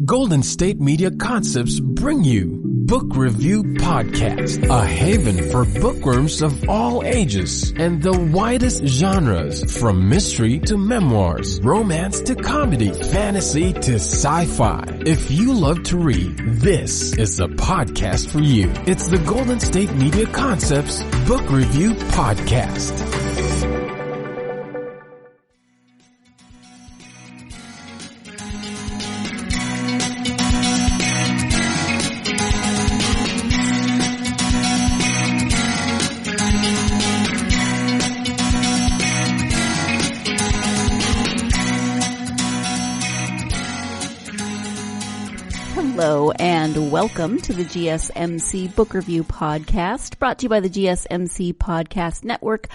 Golden State Media Concepts bring you Book Review Podcast, a haven for bookworms of all ages and the widest genres, from mystery to memoirs, romance to comedy, fantasy to sci-fi. If you love to read, this is the podcast for you. It's the Golden State Media Concepts Book Review Podcast. Hello and welcome to the GSMC Book Review Podcast, brought to you by the GSMC Podcast Network.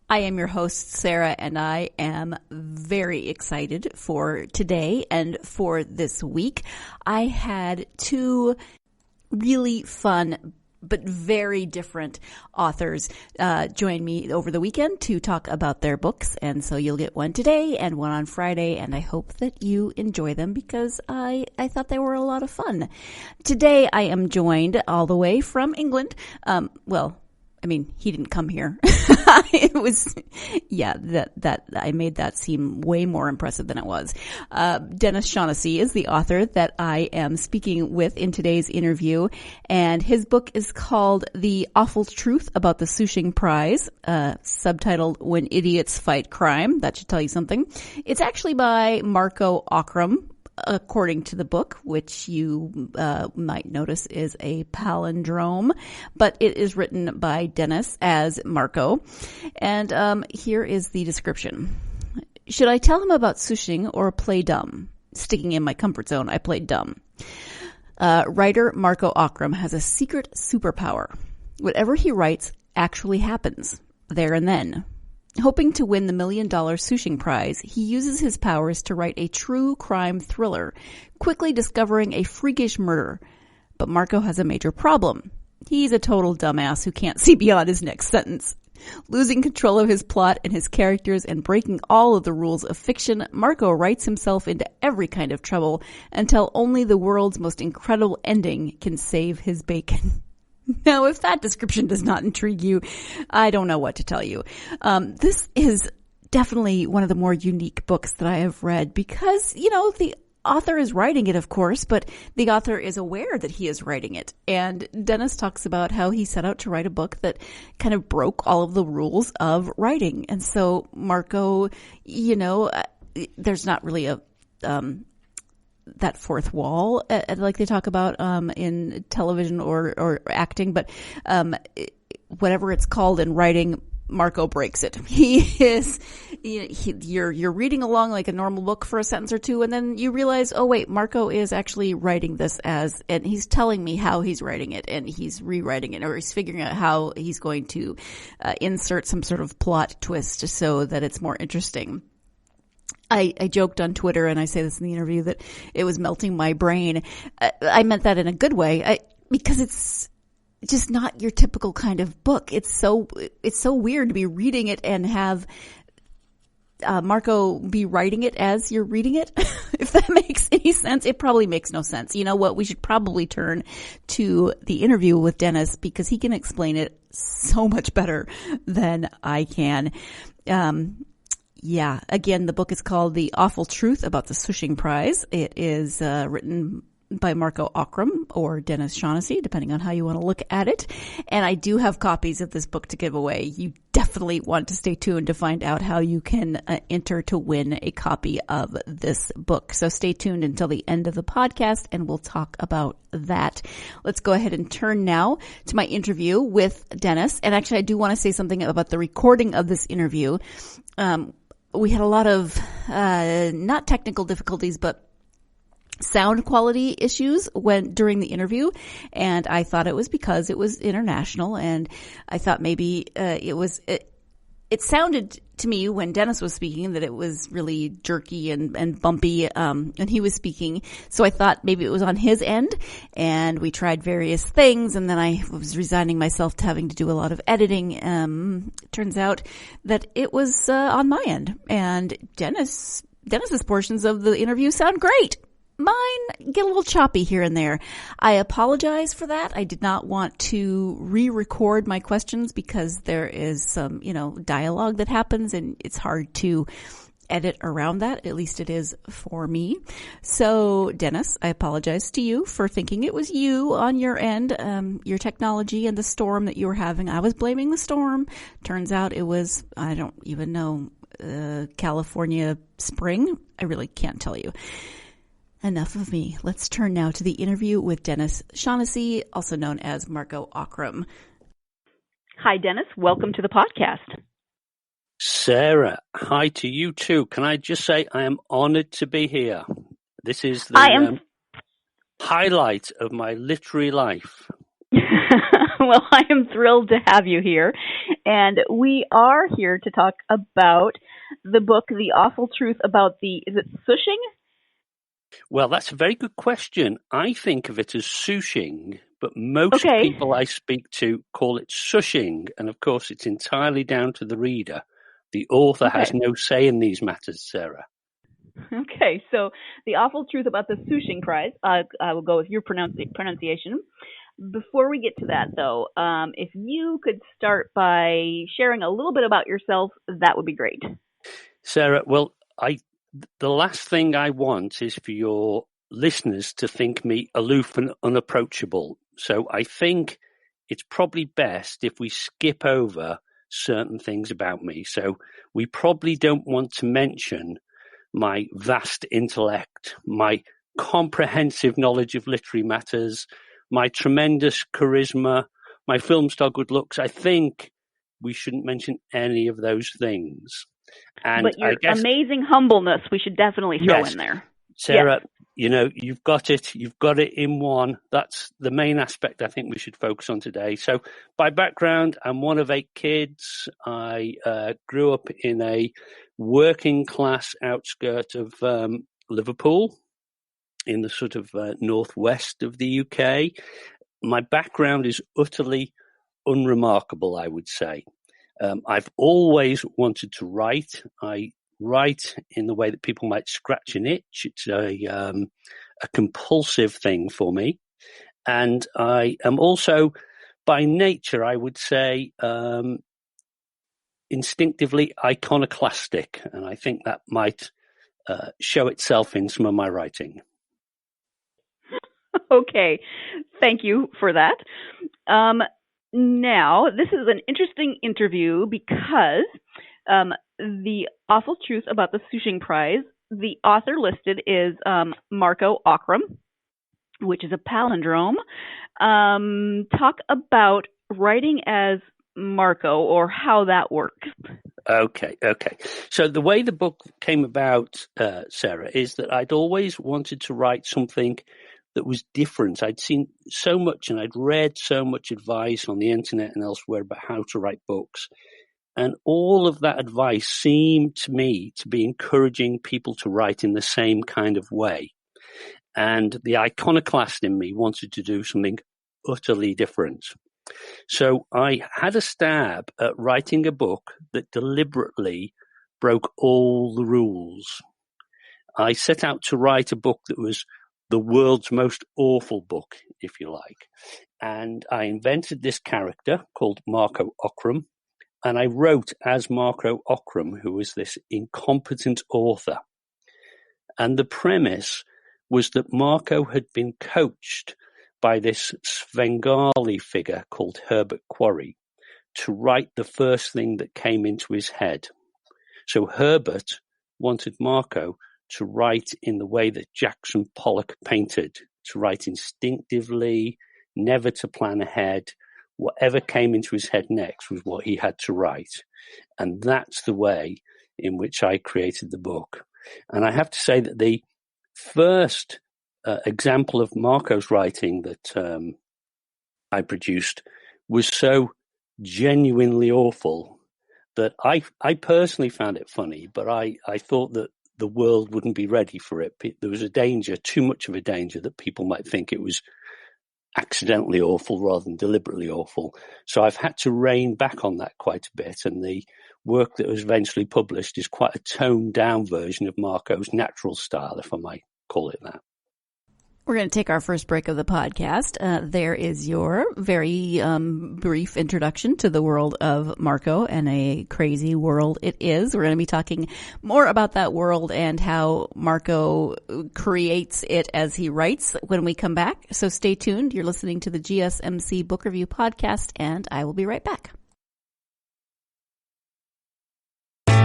I am your host, Sarah, and I am very excited for today and for this week. I had two really fun but very different authors join me over the weekend to talk about their books. And so you'll get one today and one on Friday, and I hope that you enjoy them because I thought they were a lot of fun. Today I am joined all the way from England. He didn't come here. It was, that I made that seem way more impressive than it was. Denis Shaunessy is the author that I am speaking with in today's interview, and his book is called The Awful Truth About the Sushing Prize, subtitled When Idiots Fight Crime. That should tell you something. It's actually by Marco Ocram, according to the book, which you might notice is a palindrome, but it is written by Denis as Marco. And here is the description. Should I tell him about Sushing or play dumb? Sticking in my comfort zone, I played dumb. Writer Marco Ocram has a secret superpower. Whatever he writes actually happens, there and then. Hoping to win the $1 million Sushing Prize, he uses his powers to write a true crime thriller, quickly discovering a freakish murder. But Marco has a major problem. He's a total dumbass who can't see beyond his next sentence. Losing control of his plot and his characters and breaking all of the rules of fiction, Marco writes himself into every kind of trouble until only the world's most incredible ending can save his bacon. Now, if that description does not intrigue you, I don't know what to tell you. This is definitely one of the more unique books that I have read because, the author is writing it, of course, but the author is aware that he is writing it. And Denis talks about how he set out to write a book that kind of broke all of the rules of writing. And so Marco, there's not really that fourth wall, like they talk about in television or acting, but whatever it's called in writing, Marco breaks it. He is, you're reading along like a normal book for a sentence or two, and then you realize, oh wait, Marco is actually writing this and he's telling me how he's writing it, and he's rewriting it, or he's figuring out how he's going to insert some sort of plot twist so that it's more interesting. I joked on Twitter, and I say this in the interview, that it was melting my brain. I meant that in a good way, because it's just not your typical kind of book. It's so weird to be reading it and have Marco be writing it as you're reading it. If that makes any sense. It probably makes no sense. You know what? We should probably turn to the interview with Denis because he can explain it so much better than I can. Again, the book is called The Awful Truth About the Sushing Prize. It is written by Marco Ocram or Denis Shaunessy, depending on how you want to look at it. And I do have copies of this book to give away. You definitely want to stay tuned to find out how you can enter to win a copy of this book. So stay tuned until the end of the podcast, and we'll talk about that. Let's go ahead and turn now to my interview with Denis. And actually, I do want to say something about the recording of this interview. We had a lot of not technical difficulties, but sound quality issues during the interview, and I thought it was because it was international, and I thought maybe it sounded to me when Denis was speaking that it was really jerky and bumpy and he was speaking, so I thought maybe it was on his end, and we tried various things, and then I was resigning myself to having to do a lot of editing. Turns out that it was on my end, and Denis's portions of the interview sound great. mine get a little choppy here and there. I apologize for that. I did not want to re-record my questions because there is some, dialogue that happens and it's hard to edit around that. At least it is for me. So, Dennis, I apologize to you for thinking it was you on your end, your technology and the storm that you were having. I was blaming the storm. Turns out it was, I don't even know, California spring. I really can't tell you. Enough of me. Let's turn now to the interview with Denis Shaunessy, also known as Marco Ocram. Hi, Denis. Welcome to the podcast. Sarah, hi to you too. Can I just say I am honored to be here. This is the highlight of my literary life. Well, I am thrilled to have you here. And we are here to talk about the book, The Awful Truth About is it Sushing? Well, that's a very good question. I think of it as Sushing, but most people I speak to call it Sushing. And of course, it's entirely down to the reader. The author has no say in these matters, Sarah. Okay, so The Awful Truth About the Sushing Prize. I will go with your pronunciation. Before we get to that, though, if you could start by sharing a little bit about yourself, that would be great. Sarah, well, the last thing I want is for your listeners to think me aloof and unapproachable. So I think it's probably best if we skip over certain things about me. So we probably don't want to mention my vast intellect, my comprehensive knowledge of literary matters, my tremendous charisma, my film star good looks. I think we shouldn't mention any of those things. But your amazing humbleness, we should definitely throw in there. Sarah, you've got it. You've got it in one. That's the main aspect I think we should focus on today. So by background, I'm one of 8 kids. I grew up in a working class outskirt of Liverpool in the sort of northwest of the UK. My background is utterly unremarkable, I would say. I've always wanted to write. I write in the way that people might scratch an itch. It's a compulsive thing for me. And I am also, by nature, I would say, instinctively iconoclastic. And I think that might show itself in some of my writing. Okay. Thank you for that. Now, this is an interesting interview because The Awful Truth About the Sushing Prize, the author listed is Marco Ocram, which is a palindrome. Talk about writing as Marco or how that works. Okay. So the way the book came about, Sarah, is that I'd always wanted to write something that was different. I'd seen so much and I'd read so much advice on the internet and elsewhere about how to write books. And all of that advice seemed to me to be encouraging people to write in the same kind of way. And the iconoclast in me wanted to do something utterly different. So I had a stab at writing a book that deliberately broke all the rules. I set out to write a book that was the world's most awful book, if you like. And I invented this character called Marco Ocram, and I wrote as Marco Ocram, who was this incompetent author. And the premise was that Marco had been coached by this Svengali figure called Herbert Quarry to write the first thing that came into his head. So Herbert wanted Marco to write in the way that Jackson Pollock painted, to write instinctively, never to plan ahead. Whatever came into his head next was what he had to write. And that's the way in which I created the book. And I have to say that the first example of Marco's writing that I produced was so genuinely awful that I personally found it funny, but I thought that the world wouldn't be ready for it. There was a danger, too much of a danger, that people might think it was accidentally awful rather than deliberately awful. So I've had to rein back on that quite a bit, and the work that was eventually published is quite a toned down version of Marco's natural style, if I might call it that. We're going to take our first break of the podcast. There is your very brief introduction to the world of Marco, and a crazy world it is. We're going to be talking more about that world and how Marco creates it as he writes when we come back. So stay tuned. You're listening to the GSMC Book Review Podcast, and I will be right back.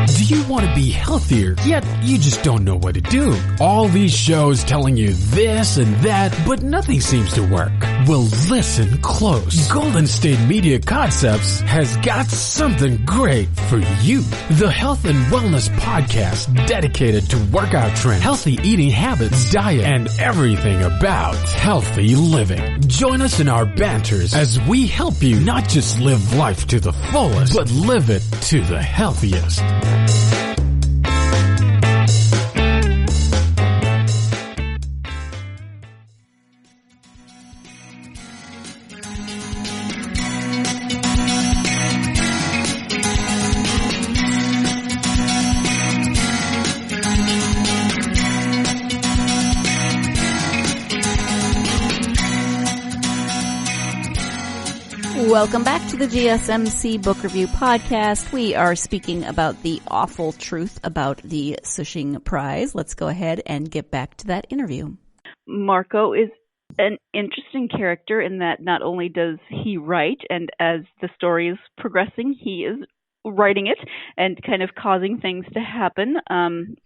Do you want to be healthier, yet you just don't know what to do? All these shows telling you this and that, but nothing seems to work. Well, listen close. Golden State Media Concepts has got something great for you. The Health and Wellness Podcast dedicated to workout trends, healthy eating habits, diet, and everything about healthy living. Join us in our banters as we help you not just live life to the fullest, but live it to the healthiest. Welcome back to the GSMC Book Review Podcast. We are speaking about the awful truth about the Sushing Prize. Let's go ahead and get back to that interview. Marco is an interesting character in that not only does he write, and as the story is progressing, he is writing it and kind of causing things to happen.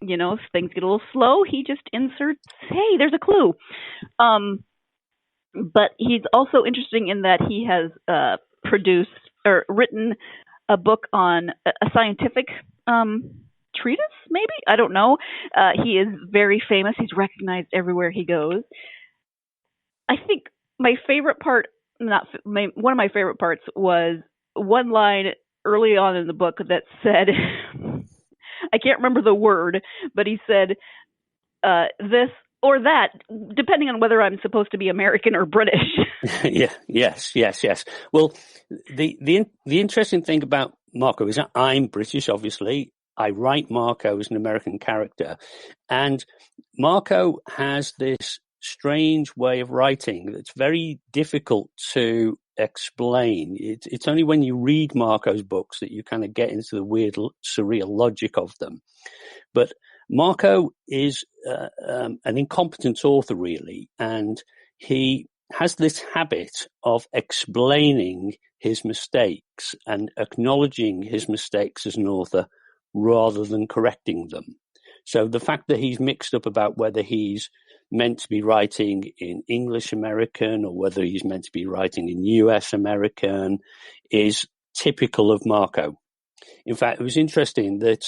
If things get a little slow, he just inserts, hey, there's a clue. But he's also interesting in that he has produced or written a book on a scientific treatise, maybe? I don't know. He is very famous. He's recognized everywhere he goes. I think my favorite part, one of my favorite parts was one line early on in the book that said, I can't remember the word, but he said, this or that, depending on whether I'm supposed to be American or British. Yes. Well, the interesting thing about Marco is that I'm British, obviously. I write Marco as an American character. And Marco has this strange way of writing that's very difficult to explain. It's only when you read Marco's books that you kind of get into the weird, surreal logic of them. But Marco is an incompetent author, really, and he has this habit of explaining his mistakes and acknowledging his mistakes as an author rather than correcting them. So the fact that he's mixed up about whether he's meant to be writing in English American or whether he's meant to be writing in US American is typical of Marco. In fact, it was interesting that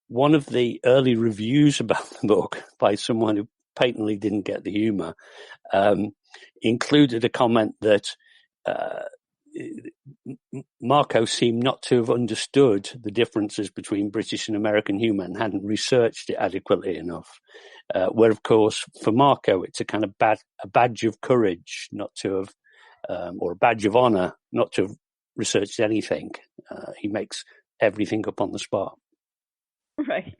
one of the early reviews about the book by someone who patently didn't get the humor included a comment that Marco seemed not to have understood the differences between British and American humor and hadn't researched it adequately enough. Where, of course, for Marco, it's a kind of a badge of courage not to have, or a badge of honor not to have researched anything. He makes everything up on the spot. Right,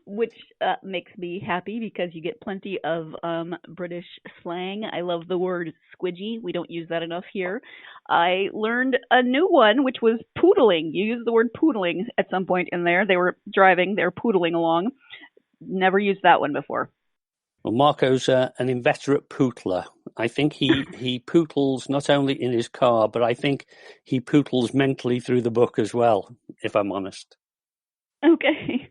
which makes me happy because you get plenty of British slang. I love the word squidgy. We don't use that enough here. I learned a new one, which was poodling. You used the word poodling at some point in there. They were driving, they were poodling along. Never used that one before. Well, Marco's an inveterate pootler. I think he pootles not only in his car, but I think he pootles mentally through the book as well, if I'm honest. Okay.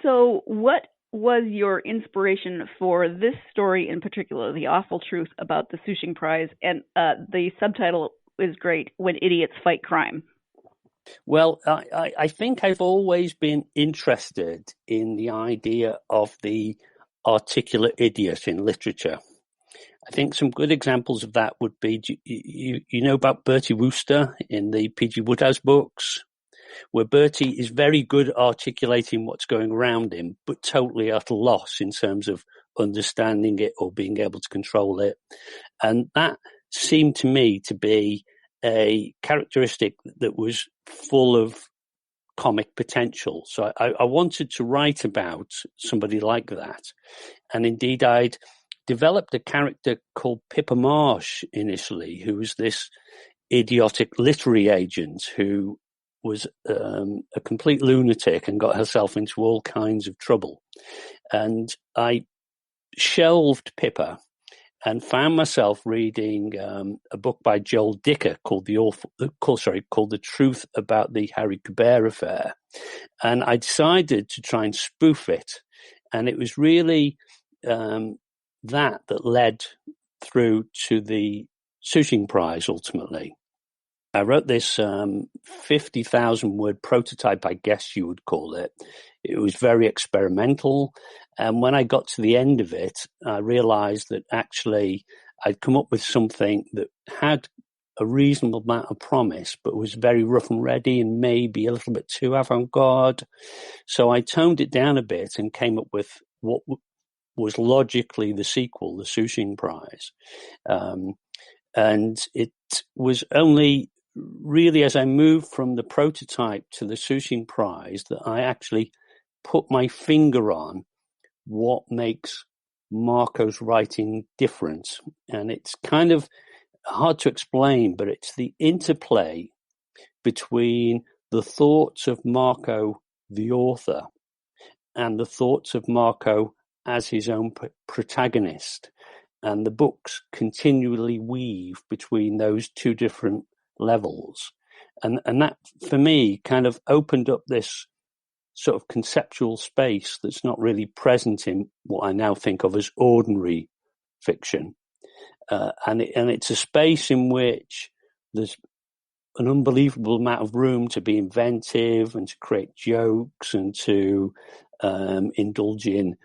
So what was your inspiration for this story in particular, The Awful Truth About the Sushing Prize? And the subtitle is great, When Idiots Fight Crime. Well, I think I've always been interested in the idea of the articulate idiot in literature. I think some good examples of that would be, you know about Bertie Wooster in the P.G. Wodehouse books, where Bertie is very good at articulating what's going around him, but totally at a loss in terms of understanding it or being able to control it. And that seemed to me to be a characteristic that was full of comic potential. So I wanted to write about somebody like that. And indeed, I'd developed a character called Pippa Marsh initially, who was this idiotic literary agent who was a complete lunatic and got herself into all kinds of trouble. And I shelved Pippa and found myself reading a book by Joel Dicker called The Truth About the Harry Kubert Affair. And I decided to try and spoof it. And it was really that led through to the Sushing Prize ultimately. I wrote this 50,000 word prototype, I guess you would call it. It was very experimental. And when I got to the end of it, I realized that actually I'd come up with something that had a reasonable amount of promise, but was very rough and ready and maybe a little bit too avant-garde. So I toned it down a bit and came up with what was logically the sequel, the Sushing Prize. And it was only really as I moved from the prototype to the Sushing Prize that I actually put my finger on what makes Marco's writing different. And it's kind of hard to explain, but it's the interplay between the thoughts of Marco, the author, and the thoughts of Marco as his own protagonist. And the books continually weave between those two different levels. And that, for me, kind of opened up this sort of conceptual space that's not really present in what I now think of as ordinary fiction. And it's a space in which there's an unbelievable amount of room to be inventive and to create jokes and to indulge in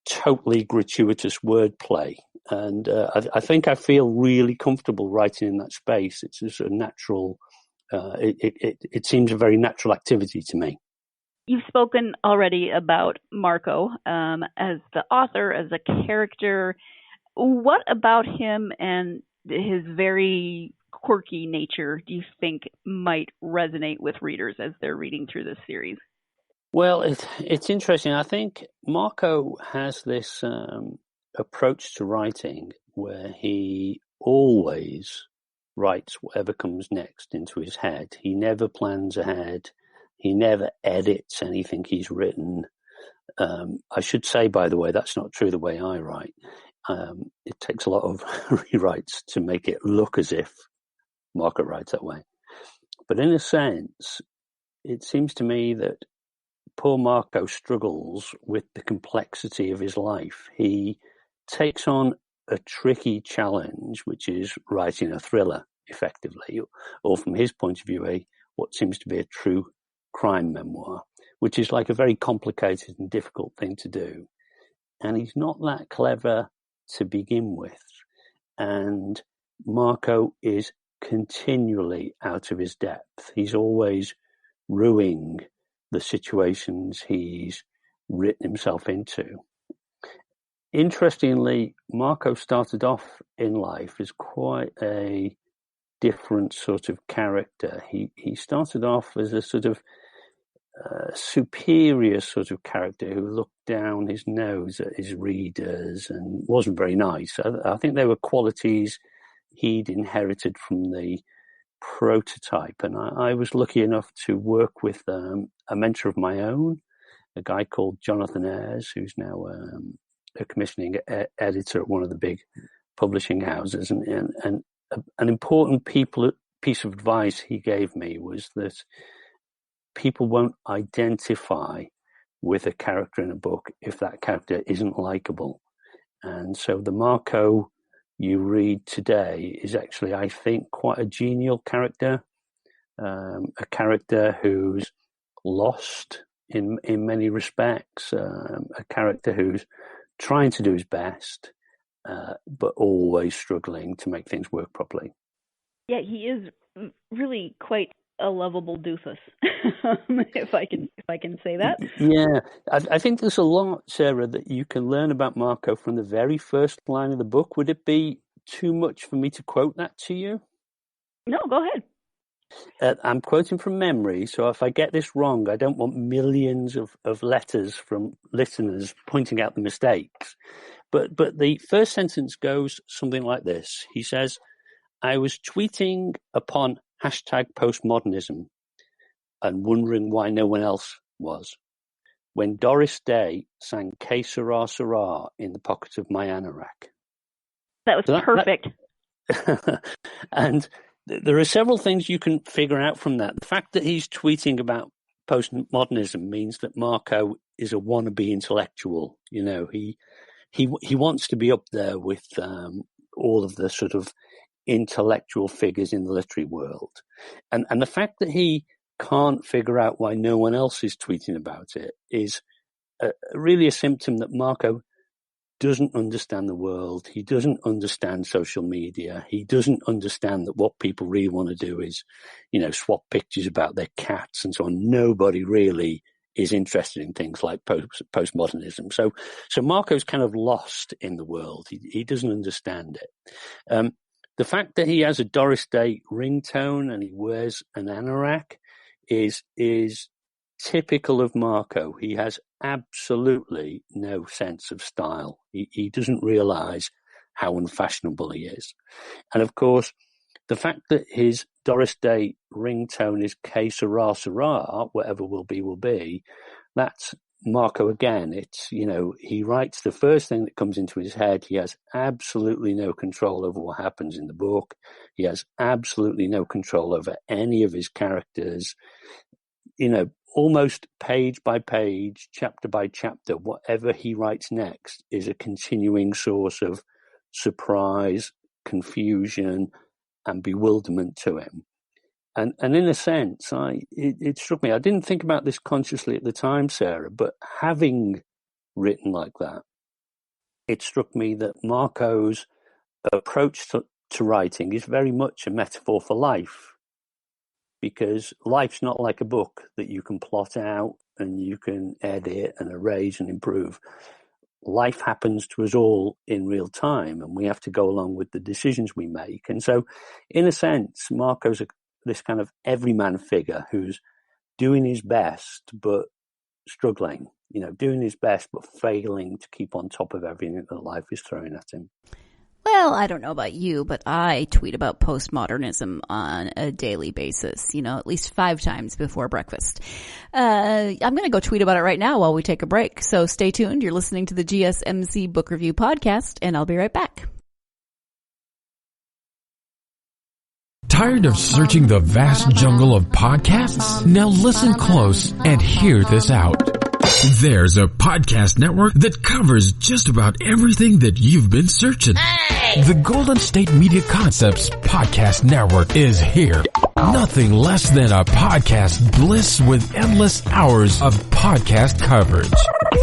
totally gratuitous wordplay. And I think I feel really comfortable writing in that space. It's a sort of natural, it seems a very natural activity to me. You've spoken already about Marco as the author, as a character. What about him and his very quirky nature do you think might resonate with readers as they're reading through this series? Well, it's interesting. I think Marco has this approach to writing where he always writes whatever comes next into his head. He never plans ahead. He never edits anything he's written. I should say, by the way, that's not true the way I write. It takes a lot of rewrites to make it look as if Marco writes that way. But in a sense, it seems to me that poor Marco struggles with the complexity of his life. He takes on a tricky challenge, which is writing a thriller, effectively, or from his point of view, what seems to be a true crime memoir, which is like a very complicated and difficult thing to do. And he's not that clever to begin with. And Marco is continually out of his depth. He's always ruining the situations he's written himself into. Interestingly, Marco started off in life as quite a different sort of character. He started off as a sort of superior sort of character who looked down his nose at his readers and wasn't very nice. I think there were qualities he'd inherited from the prototype. And I was lucky enough to work with a mentor of my own, a guy called Jonathan Ayres, who's now a commissioning editor at one of the big publishing houses. And an important piece of advice he gave me was that people won't identify with a character in a book if that character isn't likable. And so the Marco you read today is actually, I think, quite a genial character, a character who's lost in many respects, a character who's trying to do his best, but always struggling to make things work properly. Yeah, he is really quite a lovable doofus, if I can say that. Yeah, I think there's a lot, Sarah, that you can learn about Marco from the very first line of the book. Would it be too much for me to quote that to you? No, go ahead. I'm quoting from memory, so if I get this wrong, I don't want millions of letters from listeners pointing out the mistakes. But the first sentence goes something like this. He says, I was tweeting upon #postmodernism and wondering why no one else was, when Doris Day sang Que Sera Sera in the pocket of my anorak. That was perfect. And there are several things you can figure out from that. The fact that he's tweeting about postmodernism means that Marco is a wannabe intellectual. You know, he wants to be up there with all of the sort of intellectual figures in the literary world. And the fact that he can't figure out why no one else is tweeting about it is really a symptom that Marco doesn't understand the world. He doesn't understand social media. He doesn't understand that what people really want to do is, you know, swap pictures about their cats and so on. Nobody really is interested in things like postmodernism. So Marco's kind of lost in the world. He doesn't understand it. The fact that he has a Doris Day ringtone and he wears an anorak is typical of Marco. He has absolutely no sense of style. He doesn't realize how unfashionable he is. And of course, the fact that his Doris Day ringtone is Que Sera Sera, whatever will be, that's Marco again. It's, you know, he writes the first thing that comes into his head. He has absolutely no control over what happens in the book. He has absolutely no control over any of his characters. You know, almost page by page, chapter by chapter, whatever he writes next is a continuing source of surprise, confusion, and bewilderment to him. And in a sense, it struck me. I didn't think about this consciously at the time, Sarah, but having written like that, it struck me that Marco's approach to writing is very much a metaphor for life. Because life's not like a book that you can plot out and you can edit and erase and improve. Life happens to us all in real time, and we have to go along with the decisions we make. And so, in a sense, Marco's this kind of everyman figure who's doing his best but struggling, you know, doing his best but failing to keep on top of everything that life is throwing at him. Well, I don't know about you, but I tweet about postmodernism on a daily basis, you know, at least 5 times before breakfast. I'm going to go tweet about it right now while we take a break. So stay tuned. You're listening to the GSMC Book Review Podcast, and I'll be right back. Tired of searching the vast jungle of podcasts? Now listen close and hear this out. There's a podcast network that covers just about everything that you've been searching. Hey! The Golden State Media Concepts Podcast Network is here. Nothing less than a podcast bliss with endless hours of podcast coverage.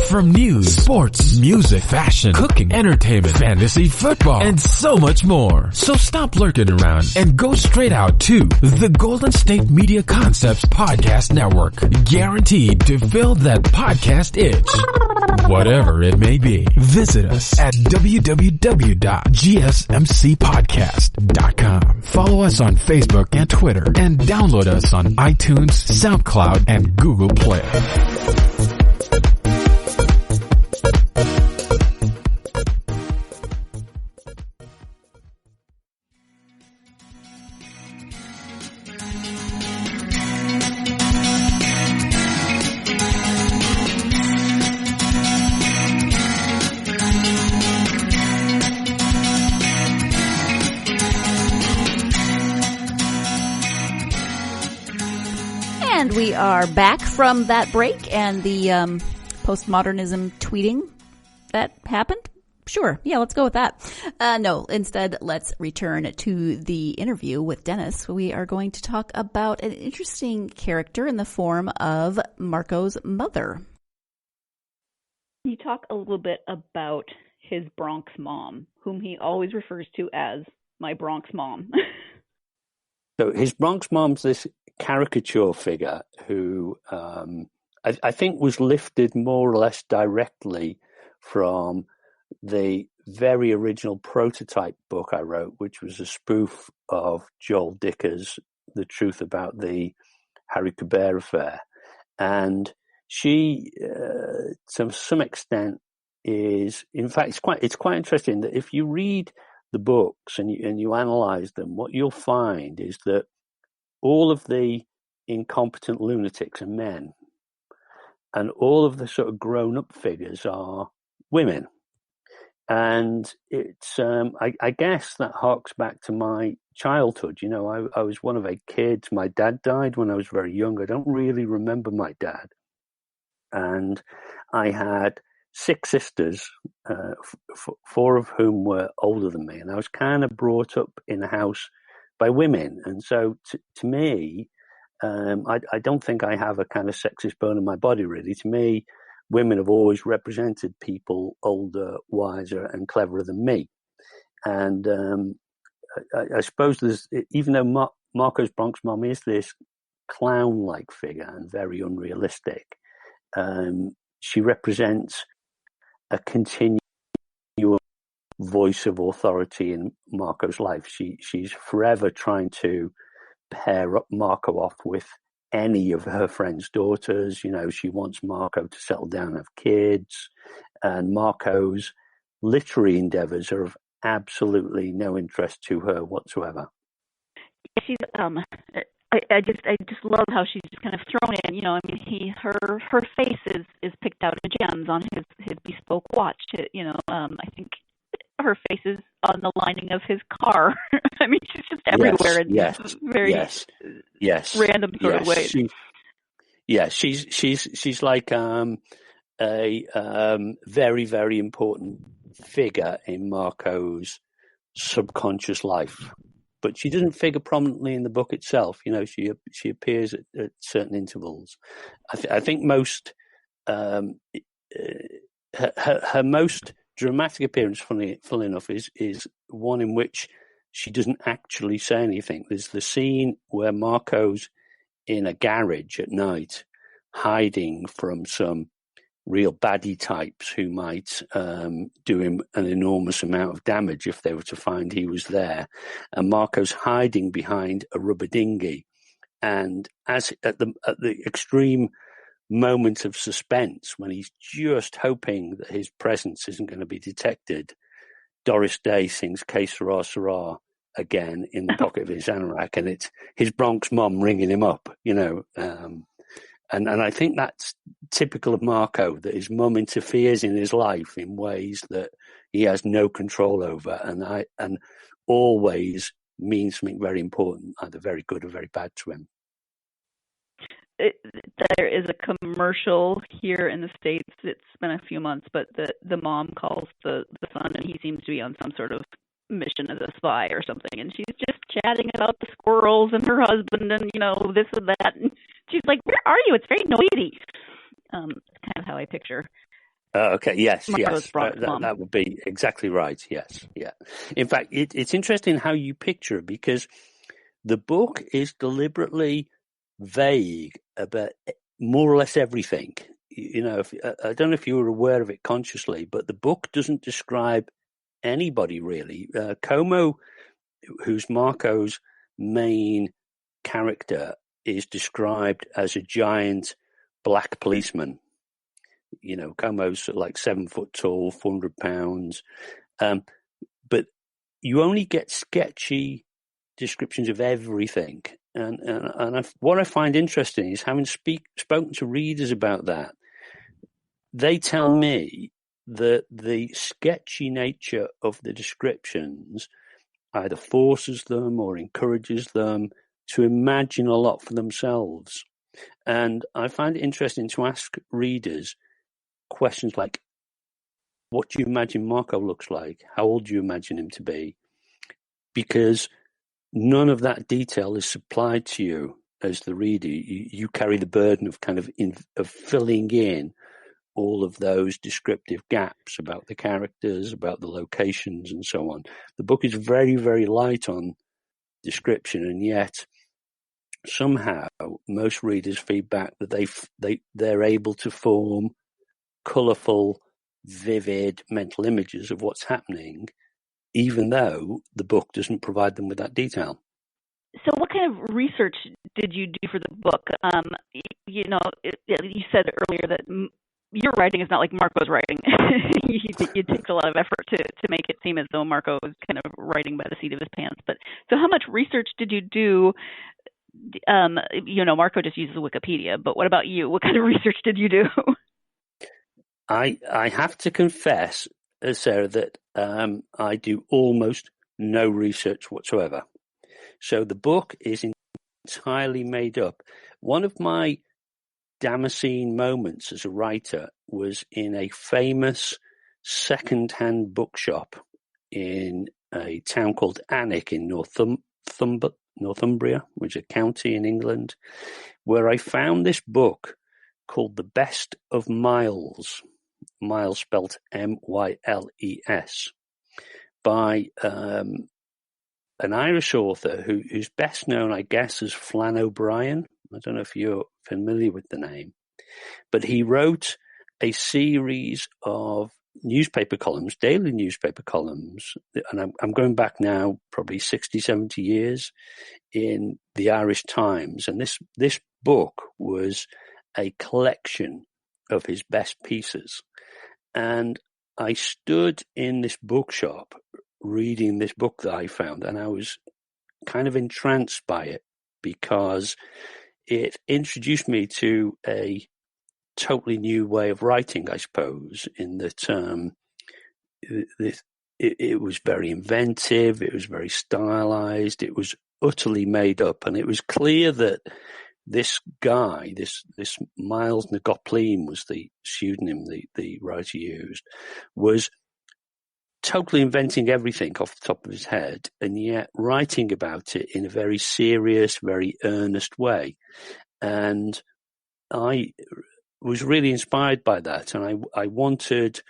From news, sports, music, fashion, cooking, entertainment, fantasy, football, and so much more. So stop lurking around and go straight out to the Golden State Media Concepts Podcast Network. Guaranteed to fill that podcast itch. Whatever it may be. Visit us at www.gsmcpodcast.com. Follow us on Facebook and Twitter, and download us on iTunes, SoundCloud, and Google Play. We are back from that break and the postmodernism tweeting that happened. Sure. Yeah, let's go with that. No, instead, let's return to the interview with Denis. We are going to talk about an interesting character in the form of Marco's mother. Can you talk a little bit about his Bronx mom, whom he always refers to as my Bronx mom? So his Bronx mom's this caricature figure who I think was lifted more or less directly from the very original prototype book I wrote, which was a spoof of Joel Dicker's The Truth About the Harry Kubert Affair. And she, to some extent, is, in fact, it's quite interesting that if you read the books and you analyze them, what you'll find is that all of the incompetent lunatics are men, and all of the sort of grown-up figures are women. And it's, I guess that harks back to my childhood. You know, I was one of 8 kids. My dad died when I was very young. I don't really remember my dad. And I had 6 sisters, 4 of whom were older than me. And I was kind of brought up in a house by women. And so to me, I don't think I have a kind of sexist bone in my body, really. To me, women have always represented people older, wiser, and cleverer than me. And I suppose there's, even though Marco's Bronx mom is this clown-like figure and very unrealistic, she represents a continual voice of authority in Marco's life. She's forever trying to pair up Marco off with any of her friends' daughters. You know, she wants Marco to settle down and have kids, and Marco's literary endeavors are of absolutely no interest to her whatsoever. She's I just love how she's just kind of thrown in. You know, I mean, her face is picked out in gems on his bespoke watch. You know, I think her face is on the lining of his car. I mean, she's just everywhere in very random sort of ways. She's like a very, very important figure in Marco's subconscious life. But she doesn't figure prominently in the book itself. You know, she appears at certain intervals. I think most her most dramatic appearance, funnily enough, is one in which she doesn't actually say anything. There's the scene where Marco's in a garage at night, hiding from some real baddie types who might do him an enormous amount of damage if they were to find he was there. And Marco's hiding behind a rubber dinghy. And as at the extreme moment of suspense, when he's just hoping that his presence isn't going to be detected, Doris Day sings "Que Sera, Sera" again in the pocket of his anorak, and it's his Bronx mom ringing him up, you know. And I think that's typical of Marco, that his mum interferes in his life in ways that he has no control over, and always means something very important, either very good or very bad to him. There is a commercial here in the States. It's been a few months, but the mom calls the son, and he seems to be on some sort of mission as a spy or something, and she's just chatting about the squirrels and her husband and, you know, this and that, and she's like, "Where are you? It's very noisy." Kind of how I picture. Okay. Yes. That would be exactly right. Yes. Yeah. In fact, it's interesting how you picture it, because the book is deliberately vague about more or less everything. You know, I don't know if you were aware of it consciously, but the book doesn't describe anybody really. Como, who's Marco's main character, is described as a giant black policeman. You know, Como's like 7 foot tall, 400 pounds. But you only get sketchy descriptions of everything. And what I find interesting is, having spoken to readers about that, they tell me that the sketchy nature of the descriptions either forces them or encourages them to imagine a lot for themselves. And I find it interesting to ask readers questions like, what do you imagine Marco looks like? How old do you imagine him to be? Because none of that detail is supplied to you as the reader. You carry the burden of of filling in all of those descriptive gaps about the characters, about the locations, and so on. The book is very, very light on description, and yet somehow most readers feedback that they're able to form colourful, vivid mental images of what's happening, even though the book doesn't provide them with that detail. So what kind of research did you do for the book? You know, you said earlier that your writing is not like Marco's writing. It takes a lot of effort to make it seem as though Marco is kind of writing by the seat of his pants. But so how much research did you do? Marco just uses Wikipedia, but what about you? What kind of research did you do? I have to confess, Sarah, that I do almost no research whatsoever. So the book is entirely made up. One of my Damascene moments as a writer was in a famous second-hand bookshop in a town called Alnwick in Northumbria, which is a county in England, where I found this book called The Best of Miles, Miles spelt Myles, by an Irish author who's best known, I guess, as Flann O'Brien. I don't know if you're familiar with the name, but he wrote a series of newspaper columns, daily newspaper columns, and I'm going back now probably 60, 70 years, in the Irish Times. And this book was a collection of his best pieces. And I stood in this bookshop reading this book that I found, and I was kind of entranced by it because it introduced me to a totally new way of writing, I suppose, in that it was very inventive, it was very stylized, it was utterly made up, and it was clear that this guy, this Miles Nagopleem was the pseudonym the writer used, was totally inventing everything off the top of his head, and yet writing about it in a very serious, very earnest way. And I was really inspired by that, and I wanted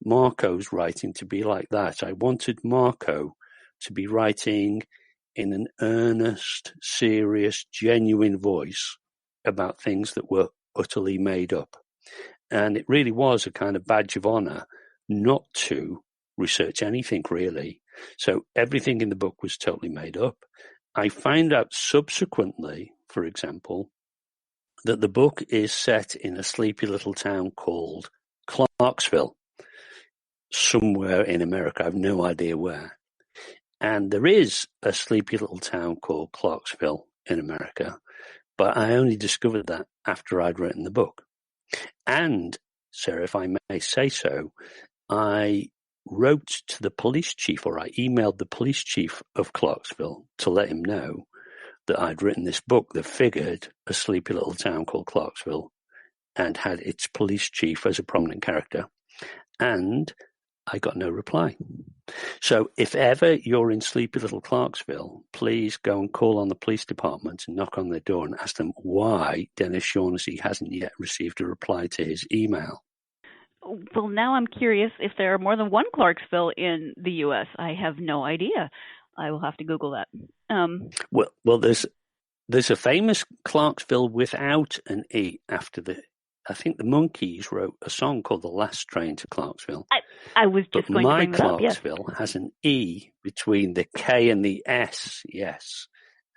Marco's writing to be like that. I wanted Marco to be writing in an earnest, serious, genuine voice about things that were utterly made up. And it really was a kind of badge of honor not to research anything, really. So everything in the book was totally made up. I found out subsequently, for example, that the book is set in a sleepy little town called Clarksville, somewhere in America. I have no idea where. And there is a sleepy little town called Clarksville in America, but I only discovered that after I'd written the book. And, Sarah, if I may say so, I wrote to the police chief, or I emailed the police chief of Clarksville to let him know that I'd written this book that figured a sleepy little town called Clarksville and had its police chief as a prominent character. And I got no reply. So if ever you're in sleepy little Clarksville, please go and call on the police department and knock on their door and ask them why Denis Shaunessy hasn't yet received a reply to his email. Well, now I'm curious if there are more than one Clarksville in the U.S. I have no idea. I will have to Google that. Well, there's a famous Clarksville without an E after the. I think the Monkees wrote a song called "The Last Train to Clarksville." I was just going to bring that up. Yes. My Clarksville has an E between the K and the S. Yes,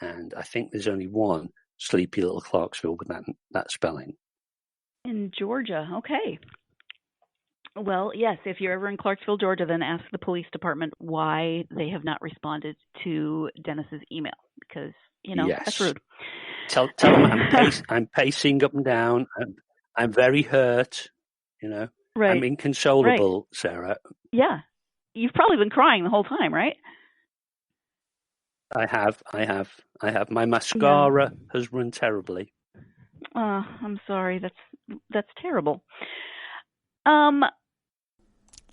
and I think there's only one sleepy little Clarksville with that spelling. In Georgia, okay. Well, yes, if you're ever in Clarksville, Georgia, then ask the police department why they have not responded to Dennis's email, because, yes. That's rude. Tell them I'm pacing up and down. I'm very hurt, Right. I'm inconsolable, right. Sarah. Yeah. You've probably been crying the whole time, right? I have. My mascara has run terribly. I'm sorry. That's terrible.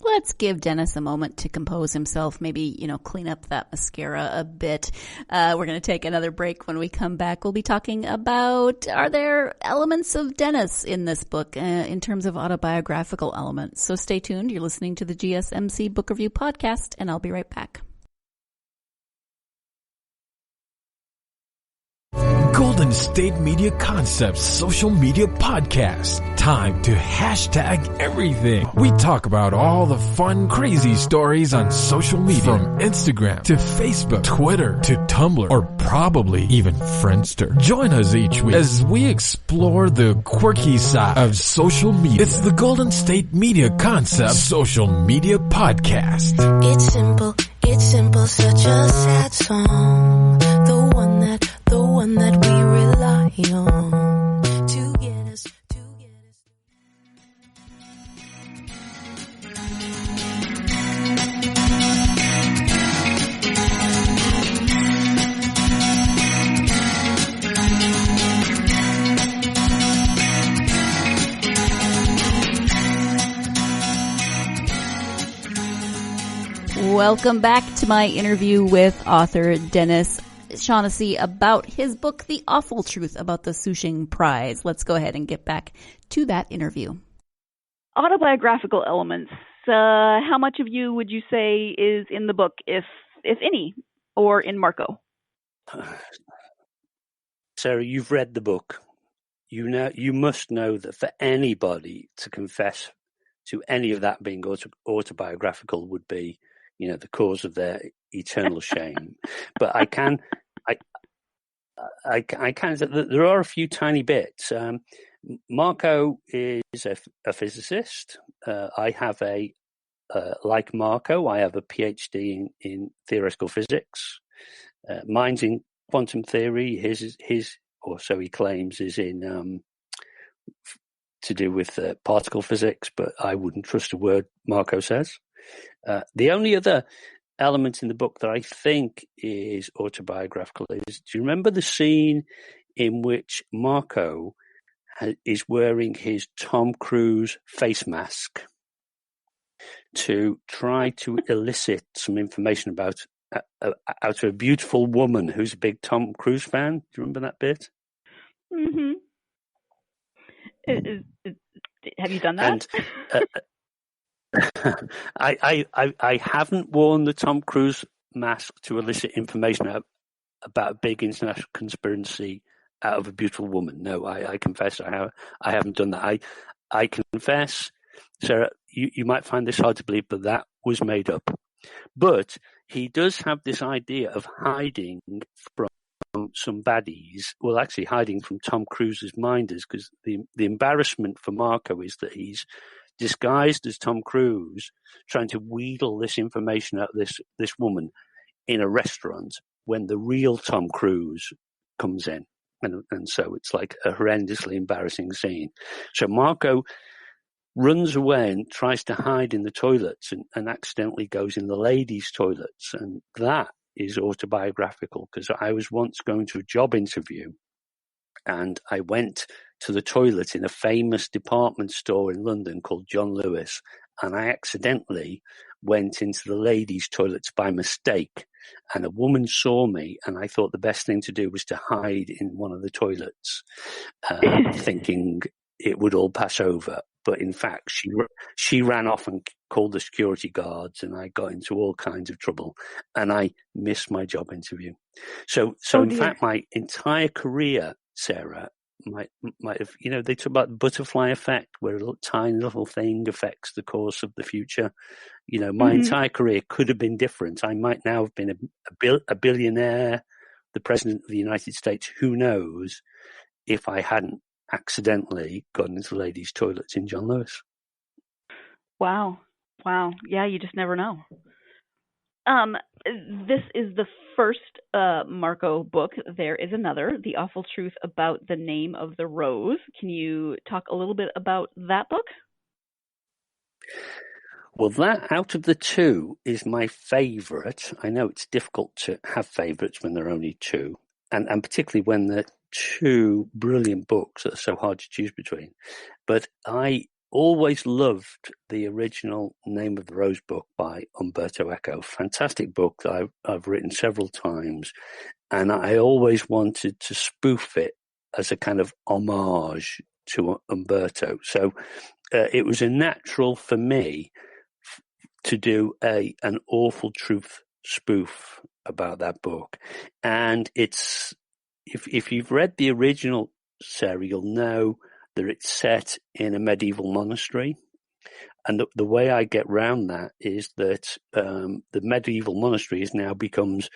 Let's give Dennis a moment to compose himself, maybe, clean up that mascara a bit. We're going to take another break. When we come back, we'll be talking about, are there elements of Dennis in this book in terms of autobiographical elements? So stay tuned. You're listening to the GSMC Book Review Podcast, and I'll be right back. Golden State Media Concepts social media podcast. Time to hashtag everything. We talk about all the fun, crazy stories on social media. From Instagram to Facebook, Twitter to Tumblr, or probably even Friendster. Join us each week as we explore the quirky side of social media. It's the Golden State Media Concepts social media podcast. It's simple, such a sad song. The one that we rely on to get us. Welcome back to my interview with author Denis Shaunessy about his book, The Awful Truth About the Sushing Prize. Let's go ahead and get back to that interview. Autobiographical elements. How much of you would you say is in the book, if any, or in Marco? Sarah, you've read the book. You must know that for anybody to confess to any of that being autobiographical would be, the cause of their eternal shame. But I can there are a few tiny bits. Marco is a physicist. I have like Marco, I have a PhD in theoretical physics. Mine's in quantum theory. His, or so he claims, is in to do with particle physics, but I wouldn't trust a word Marco says. The only other element in the book that I think is autobiographical is, do you remember the scene in which Marco is wearing his Tom Cruise face mask to try to elicit some information about out of a beautiful woman who's a big Tom Cruise fan? Do you remember that bit? Mm-hmm. Have you done that? And, I haven't worn the Tom Cruise mask to elicit information about a big international conspiracy out of a beautiful woman. No, I confess I haven't done that. I confess, Sarah, you might find this hard to believe, but that was made up. But he does have this idea of hiding from some baddies. Well, actually hiding from Tom Cruise's minders, because the embarrassment for Marco is that he's disguised as Tom Cruise, trying to wheedle this information out of this woman in a restaurant when the real Tom Cruise comes in. And so it's like a horrendously embarrassing scene. So Marco runs away and tries to hide in the toilets and accidentally goes in the ladies' toilets. And that is autobiographical, because I was once going to a job interview and I went to the toilet in a famous department store in London called John Lewis, and I accidentally went into the ladies' toilets by mistake, and a woman saw me, and I thought the best thing to do was to hide in one of the toilets, thinking it would all pass over. But in fact, she ran off and called the security guards, and I got into all kinds of trouble, and I missed my job interview. So in fact, my entire career, Sarah, might have, they talk about the butterfly effect, where a tiny little thing affects the course of the future. My entire career could have been different. I might now have been a billionaire, the president of the United States, who knows, if I hadn't accidentally gotten into ladies' toilets in John Lewis. Wow. Yeah, you just never know. This is the first Marco book. There is another, The Awful Truth About the Name of the Rose. Can you talk a little bit about that book? Well, that out of the two is my favorite. I know it's difficult to have favorites when there are only two, and particularly when they're two brilliant books that are so hard to choose between. But I always loved the original Name of the Rose book by Umberto Eco. Fantastic book that I've written several times, and I always wanted to spoof it as a kind of homage to Umberto. So it was a natural for me to do an Awful Truth spoof about that book. And it's if you've read the original, Sarah, you'll know that it's set in a medieval monastery. And the way I get round that is that the medieval monastery now becomes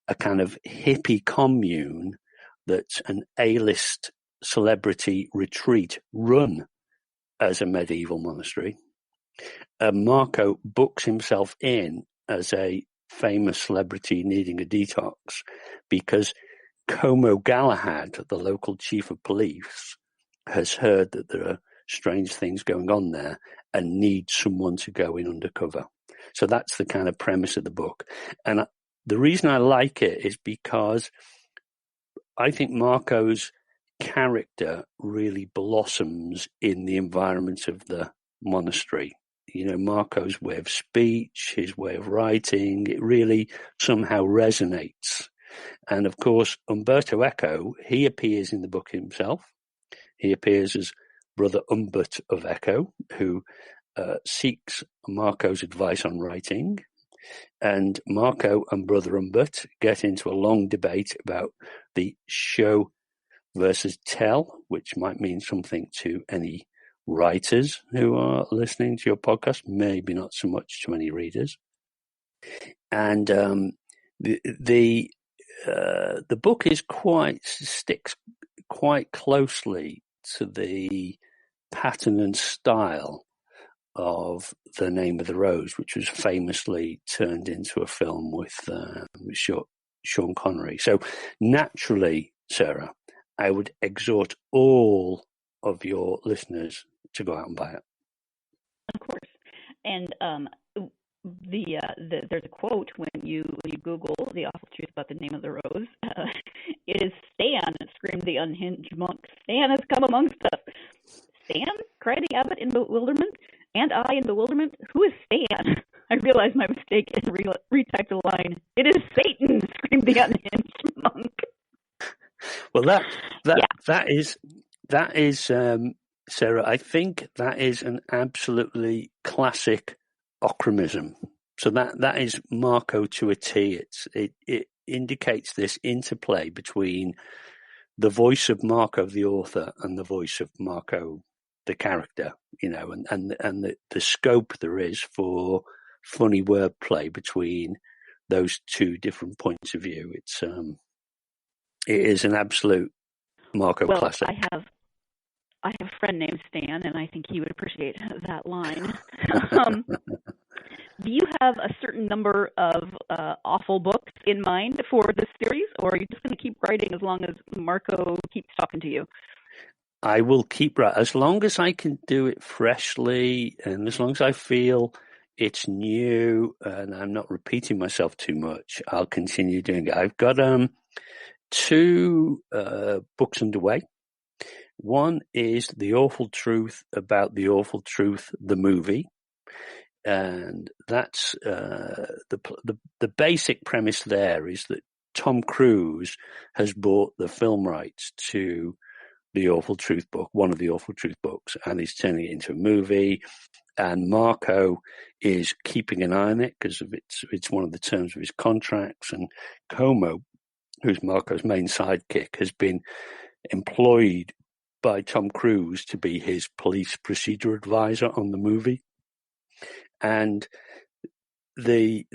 a kind of hippie commune that's an A-list celebrity retreat run as a medieval monastery. Marco books himself in as a famous celebrity needing a detox because Como Galahad, the local chief of police, has heard that there are strange things going on there and needs someone to go in undercover. So that's the kind of premise of the book. And the reason I like it is because I think Marco's character really blossoms in the environment of the monastery. You know, Marco's way of speech, his way of writing, it really somehow resonates. And of course, Umberto Eco, he appears in the book himself. He appears as Brother Humbert of Eco, who seeks Marco's advice on writing. And Marco and Brother Humbert get into a long debate about the show versus tell, which might mean something to any writers who are listening to your podcast, maybe not so much to any readers. And the book sticks quite closely to the pattern and style of The Name of the Rose, which was famously turned into a film with Sean Connery. So naturally, Sarah, I would exhort all of your listeners to go out and buy it. Of course. And there's a quote when you Google The Awful Truth About the Name of the Rose. It is Stan, screamed the unhinged monk. Stan has come amongst us. Stan? Cried the abbot in bewilderment. And I in bewilderment. Who is Stan? I realized my mistake and retyped the line. It is Satan, screamed the unhinged monk. Well, that is Sarah, I think that is an absolutely classic Ockramism. So that is Marco to a T. It indicates this interplay between the voice of Marco the author and the voice of Marco the character, you know, and the scope there is for funny wordplay between those two different points of view. It is an absolute Marco classic. I have a friend named Stan, and I think he would appreciate that line. Do you have a certain number of awful books in mind for this series, or are you just going to keep writing as long as Marco keeps talking to you? I will keep writing. As long as I can do it freshly, and as long as I feel it's new and I'm not repeating myself too much, I'll continue doing it. I've got 2 books underway. One is The Awful Truth About the Awful Truth, the movie. And that's the basic premise there is that Tom Cruise has bought the film rights to the Awful Truth book, one of the Awful Truth books, and he's turning it into a movie. And Marco is keeping an eye on it because it's one of the terms of his contracts. And Como, who's Marco's main sidekick, has been employed by Tom Cruise to be his police procedure advisor on the movie. And there's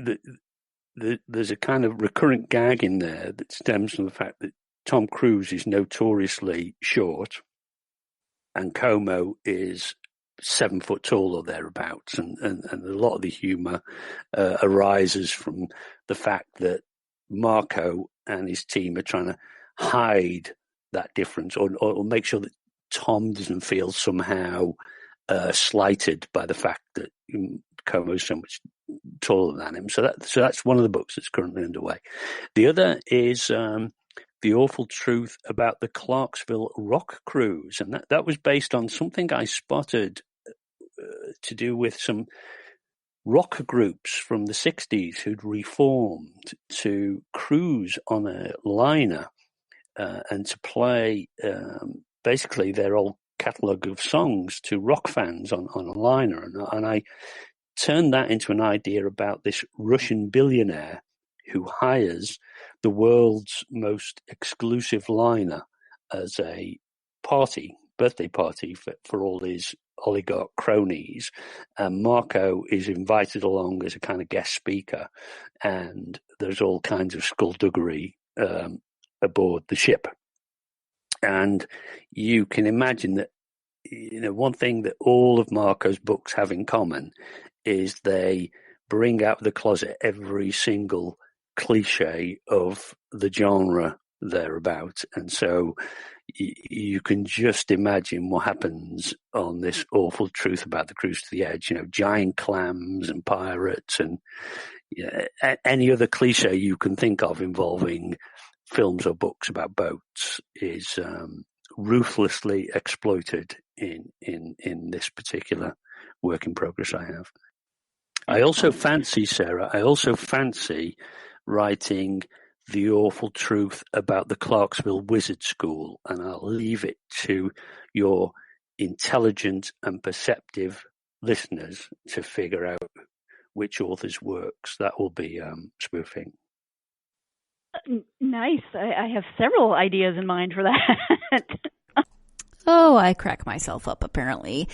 a kind of recurrent gag in there that stems from the fact that Tom Cruise is notoriously short and Como is 7 foot tall or thereabouts. And a lot of the humor arises from the fact that Marco and his team are trying to hide that difference or make sure that Tom doesn't feel somehow slighted by the fact that Como is so much taller than him. So that's one of the books that's currently underway. The other is The Awful Truth About the Clarksville Rock Cruise, and that was based on something I spotted to do with some rock groups from the 60s who'd reformed to cruise on a liner and to play basically their old catalogue of songs to rock fans on a liner. And I turned that into an idea about this Russian billionaire who hires the world's most exclusive liner as a birthday party for all his oligarch cronies. And Marco is invited along as a kind of guest speaker, and there's all kinds of skullduggery aboard the ship. And you can imagine that, one thing that all of Marco's books have in common is they bring out of the closet every single cliche of the genre they're about. And so you can just imagine what happens on this awful truth about the cruise to the edge, giant clams and pirates and any other cliche you can think of involving films or books about boats is ruthlessly exploited in this particular work in progress I have. I also fancy, Sarah, writing the awful truth about the Clarksville Wizard School, and I'll leave it to your intelligent and perceptive listeners to figure out which author's works that will be spoofing. Nice. I have several ideas in mind for that. Oh, I crack myself up, apparently.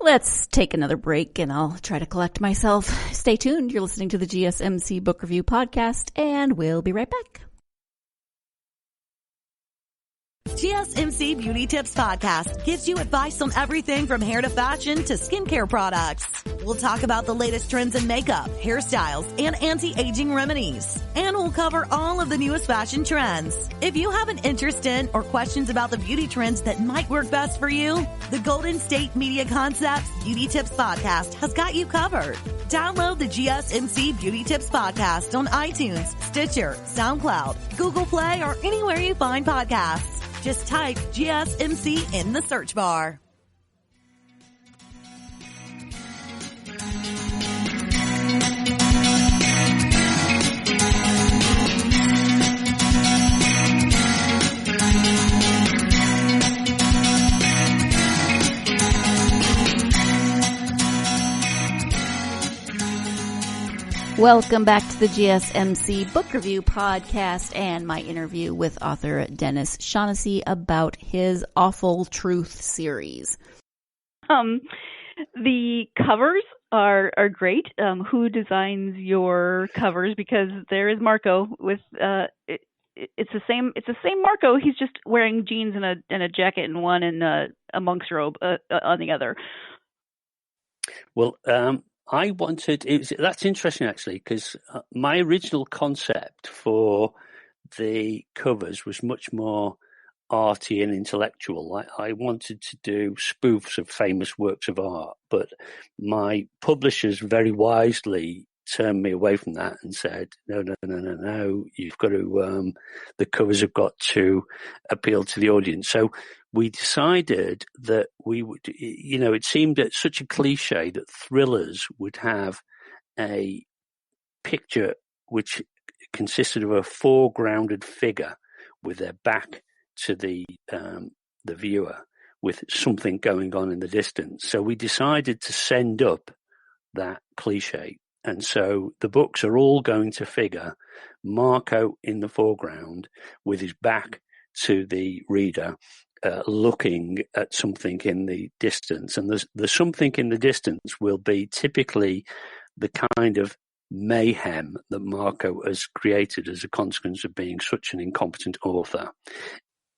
Let's take another break, and I'll try to collect myself. Stay tuned. You're listening to the GSMC Book Review Podcast, and we'll be right back. GSMC Beauty Tips Podcast gives you advice on everything from hair to fashion to skincare products. We'll talk about the latest trends in makeup, hairstyles, and anti-aging remedies. And we'll cover all of the newest fashion trends. If you have an interest in or questions about the beauty trends that might work best for you, the Golden State Media Concepts Beauty Tips Podcast has got you covered. Download the GSMC Beauty Tips Podcast on iTunes, Stitcher, SoundCloud, Google Play, or anywhere you find podcasts. Just type GSMC in the search bar. Welcome back to the GSMC Book Review Podcast and my interview with author Denis Shaunessy about his Awful Truth series. The covers are great. Who designs your covers? Because there is Marco with it's the same Marco. He's just wearing jeans and a jacket in one and a monk's robe on the other. Well, that's interesting actually, because my original concept for the covers was much more arty and intellectual. I wanted to do spoofs of famous works of art, but my publishers very wisely turned me away from that and said, no, you've got to, the covers have got to appeal to the audience. So we decided that we would, it seemed such a cliche that thrillers would have a picture which consisted of a foregrounded figure with their back to the viewer with something going on in the distance. So we decided to send up that cliche. And so the books are all going to figure Marco in the foreground with his back to the reader, looking at something in the distance. And the something in the distance will be typically the kind of mayhem that Marco has created as a consequence of being such an incompetent author.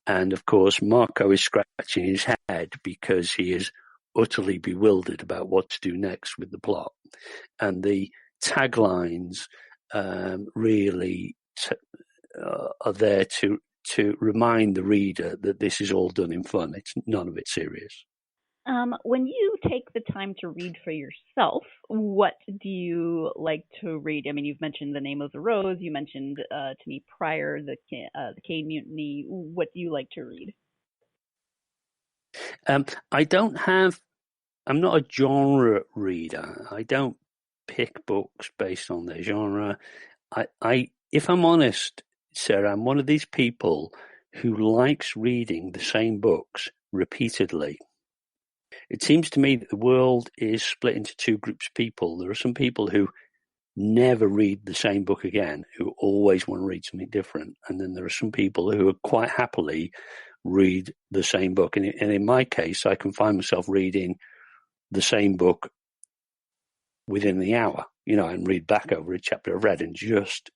And of course, Marco is scratching his head because he is utterly bewildered about what to do next with the plot. And the taglines really are there to remind the reader that this is all done in fun. It's none of it serious. When you take the time to read for yourself, what do you like to read? I mean, you've mentioned The Name of the Rose. You mentioned to me prior the Cade Mutiny. What do you like to read? I'm not a genre reader. I don't pick books based on their genre. If I'm honest, Sarah, I'm one of these people who likes reading the same books repeatedly. It seems to me that the world is split into two groups of people. There are some people who never read the same book again, who always want to read something different. And then there are some people who are quite happily read the same book. And in my case, I can find myself reading the same book within the hour, and read back over a chapter I've read and just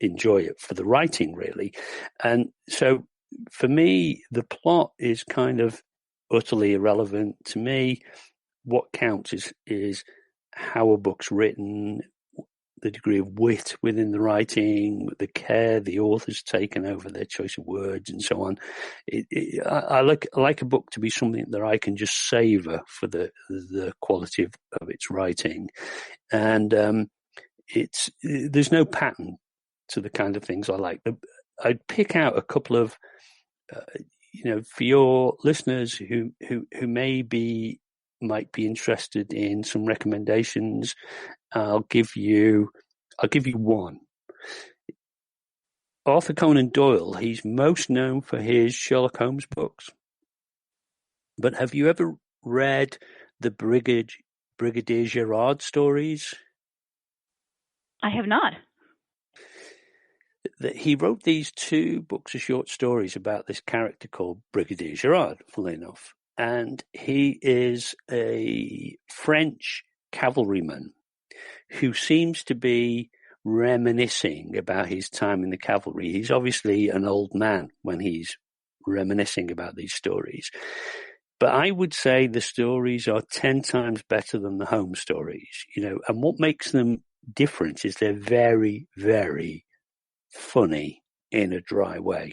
enjoy it for the writing, really. And so for me, the plot is kind of utterly irrelevant. To me, what counts is how a book's written, the degree of wit within the writing, the care the author's taken over their choice of words, and so on. I like a book to be something that I can just savor for the quality of its writing, and there's no pattern to the kind of things I like. I'd pick out a couple of, for your listeners who might be interested in some recommendations. I'll give you one. Arthur Conan Doyle, he's most known for his Sherlock Holmes books. But have you ever read the Brigadier Gerard stories? I have not. He wrote these 2 books of short stories about this character called Brigadier Gerard, funnily enough. And he is a French cavalryman who seems to be reminiscing about his time in the cavalry. He's obviously an old man when he's reminiscing about these stories. But I would say the stories are 10 times better than the Holmes stories, and what makes them different is they're very, very funny in a dry way.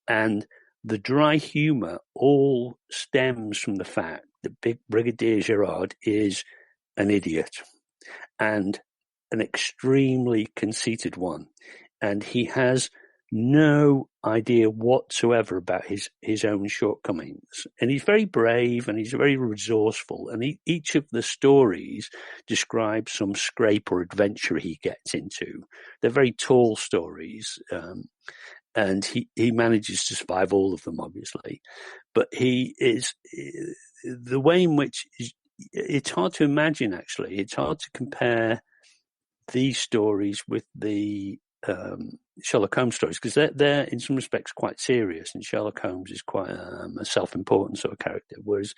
And the dry humor all stems from the fact that Big Brigadier Gerard is an idiot and an extremely conceited one. And he has no idea whatsoever about his own shortcomings. And he's very brave and he's very resourceful. And each of the stories describes some scrape or adventure he gets into. They're very tall stories. And he manages to survive all of them, obviously. But he is the way in which it's hard to imagine, actually. It's hard to compare these stories with the Sherlock Holmes stories, because they're in some respects quite serious, and Sherlock Holmes is quite a self-important sort of character, whereas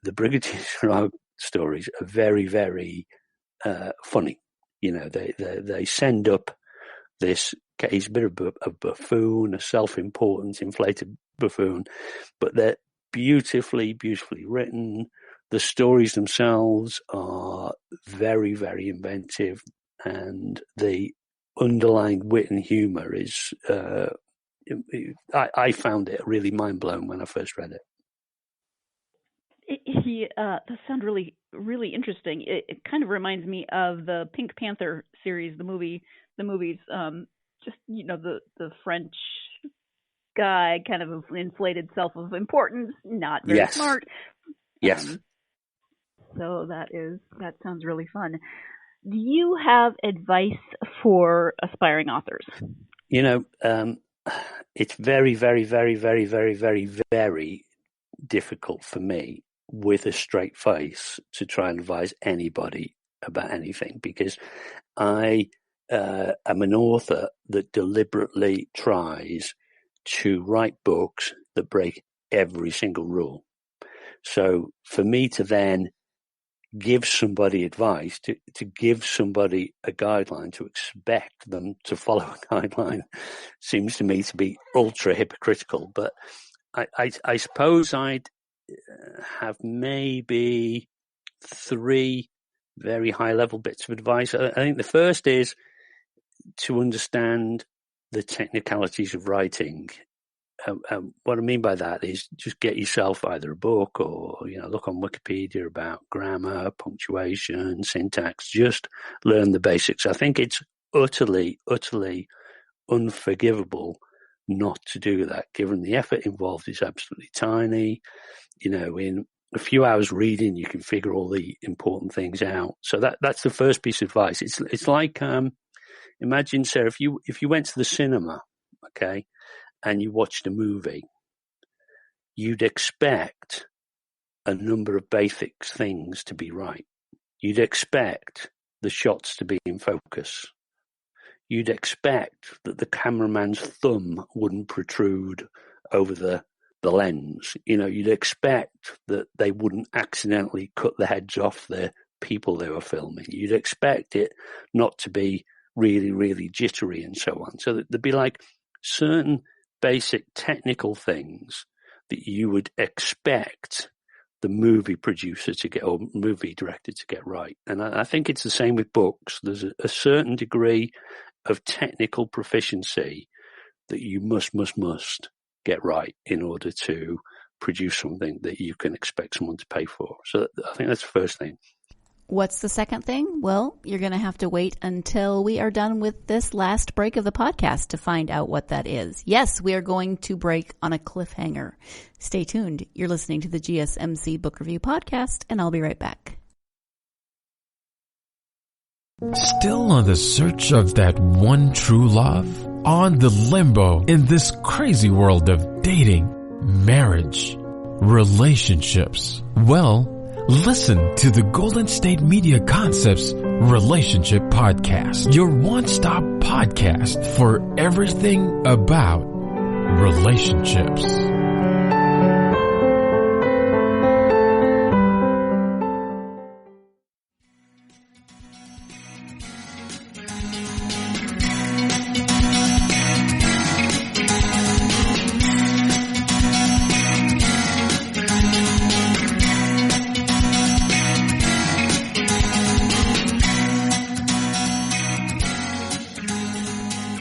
the Brigadier Gerard stories are very, very funny. They send up this. He's a bit of a buffoon, a self-important, inflated buffoon, but they're beautifully, beautifully written. The stories themselves are very, very inventive, and the underlying wit and humor is, I found it really mind-blowing when I first read it. That sounds really, really interesting. It kind of reminds me of the Pink Panther series, the movies, just, the French guy, kind of inflated self of importance, not very smart. Yes. So that sounds really fun. Do you have advice for aspiring authors? It's very, very, very, very, very, very, very difficult for me with a straight face to try and advise anybody about anything, because I am an author that deliberately tries to write books that break every single rule. So for me to then give somebody advice, to give somebody a guideline, to expect them to follow a guideline, seems to me to be ultra hypocritical. But I suppose I'd have maybe 3 very high level bits of advice. I think the first is to understand the technicalities of writing. What I mean by that is just get yourself either a book or, look on Wikipedia about grammar, punctuation, syntax, just learn the basics. I think it's utterly, utterly unforgivable not to do that, given the effort involved is absolutely tiny. In a few hours reading, you can figure all the important things out. So that's the first piece of advice. It's like, imagine, Sarah, if you went to the cinema, okay, and you watched a movie, you'd expect a number of basic things to be right. You'd expect the shots to be in focus. You'd expect that the cameraman's thumb wouldn't protrude over the lens. You'd expect that they wouldn't accidentally cut the heads off the people they were filming. You'd expect it not to be really, really jittery and so on. So there'd be like certain basic technical things that you would expect the movie producer to get, or movie director to get right. And I think it's the same with books. There's a certain degree of technical proficiency that you must get right in order to produce something that you can expect someone to pay for. So I think that's the first thing. What's the second thing? Well, you're going to have to wait until we are done with this last break of the podcast to find out what that is. Yes, we are going to break on a cliffhanger. Stay tuned. You're listening to the GSMC Book Review Podcast, and I'll be right back. Still on the search of that one true love? On the limbo in this crazy world of dating, marriage, relationships? Well, listen to the Golden State Media Concepts Relationship Podcast, your one-stop podcast for everything about relationships.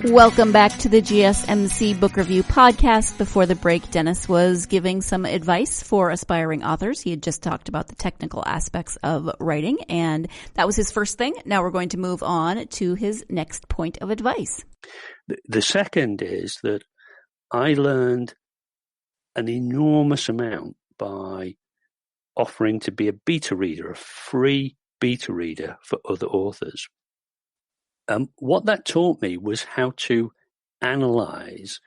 Welcome back to the GSMC Book Review Podcast. Before the break, Dennis was giving some advice for aspiring authors. He had just talked about the technical aspects of writing, and that was his first thing. Now we're going to move on to his next point of advice. The second is that I learned an enormous amount by offering to be a beta reader, a free beta reader for other authors. What that taught me was how to analyze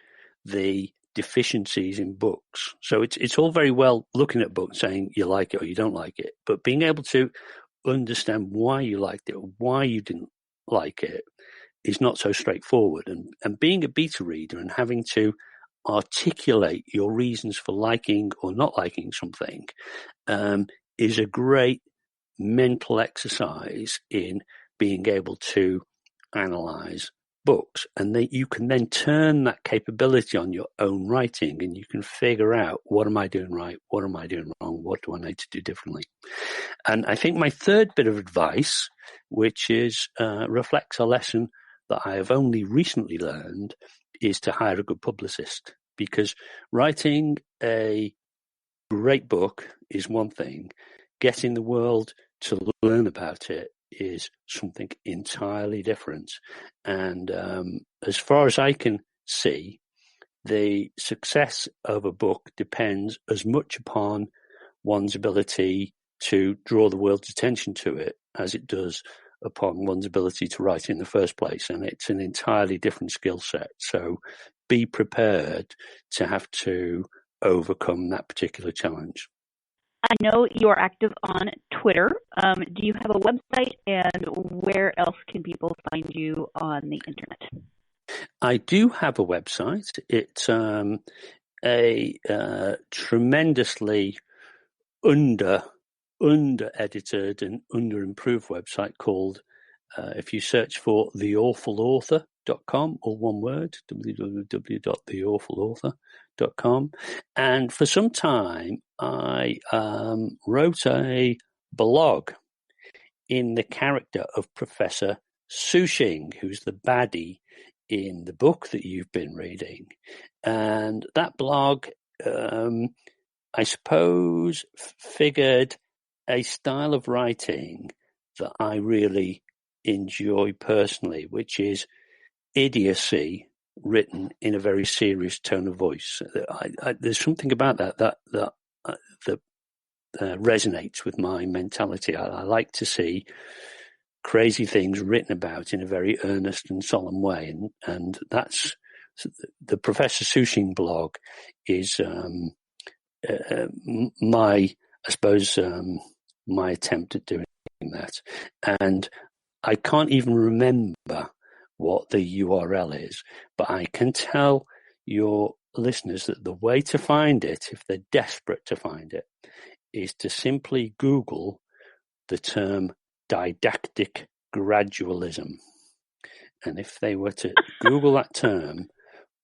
the deficiencies in books. So it's all very well looking at books saying you like it or you don't like it, but being able to understand why you liked it or why you didn't like it is not so straightforward. And being a beta reader and having to articulate your reasons for liking or not liking something is a great mental exercise in being able to analyze books, and that you can then turn that capability on your own writing, and you can figure out, what am I doing right? What am I doing wrong? What do I need to do differently? And I think my third bit of advice, which is reflects a lesson that I have only recently learned, is to hire a good publicist, because writing a great book is one thing. Getting the world to learn about it is something entirely different. And as far as I can see, the success of a book depends as much upon one's ability to draw the world's attention to it as it does upon one's ability to write in the first place. And it's an entirely different skill set. So be prepared to have to overcome that particular challenge. I know you are active on Twitter. Do you have a website, and where else can people find you on the internet? I do have a website. It's a tremendously under-edited and under-improved website called, if you search for theawfulauthor.com, or one word, www.theawfulauthor.com. And for some time, I wrote a blog in the character of Professor Sushing, who's the baddie in the book that you've been reading. And that blog, I suppose, figured a style of writing that I really enjoy personally, which is idiocy written in a very serious tone of voice. There's something about that resonates with my mentality. I like to see crazy things written about in a very earnest and solemn way, and that's the Professor Sushing blog is my attempt at doing that. And I can't even remember what the URL is, but I can tell your listeners that the way to find it, if they're desperate to find it, is to simply Google the term didactic gradualism. And if they were to Google that term,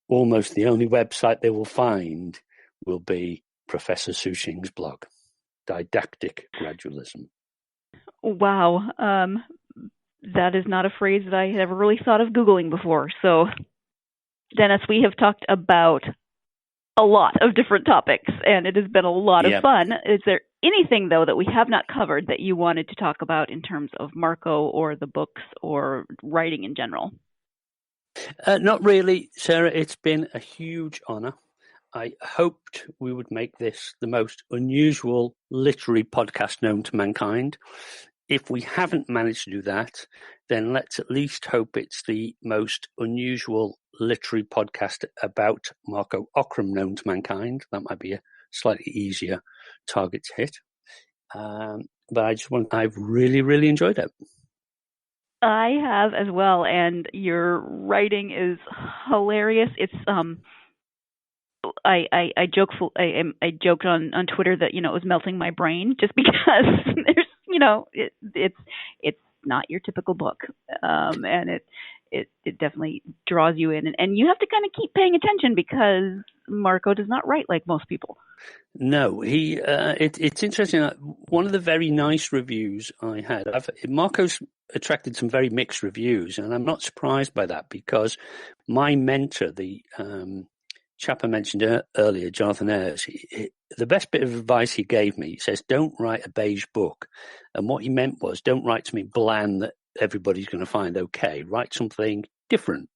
almost the only website they will find will be Professor Sushing's blog, Didactic Gradualism. Wow. That is not a phrase that I had ever really thought of Googling before. So, Dennis, we have talked about a lot of different topics, and it has been a lot of fun. Is there anything, though, that we have not covered that you wanted to talk about in terms of Marco or the books or writing in general? Not really, Sarah. It's been a huge honor. I hoped we would make this the most unusual literary podcast known to mankind. If we haven't managed to do that, then let's at least hope it's the most unusual literary podcast about Marco Ocram known to mankind. That might be a slightly easier target to hit. But I've really, really enjoyed it. I have as well, and your writing is hilarious. It's I joked on Twitter that it was melting my brain just because there's it's not your typical book, and it definitely draws you in, and you have to kind of keep paying attention because Marco does not write like most people. No, it's interesting. One of the very nice reviews I had, Marco's attracted some very mixed reviews, and I'm not surprised by that because my mentor, the chap I mentioned earlier, Jonathan Ayres, the best bit of advice he gave me, he says, don't write a beige book. And what he meant was, don't write something bland that everybody's going to find okay. Write something different.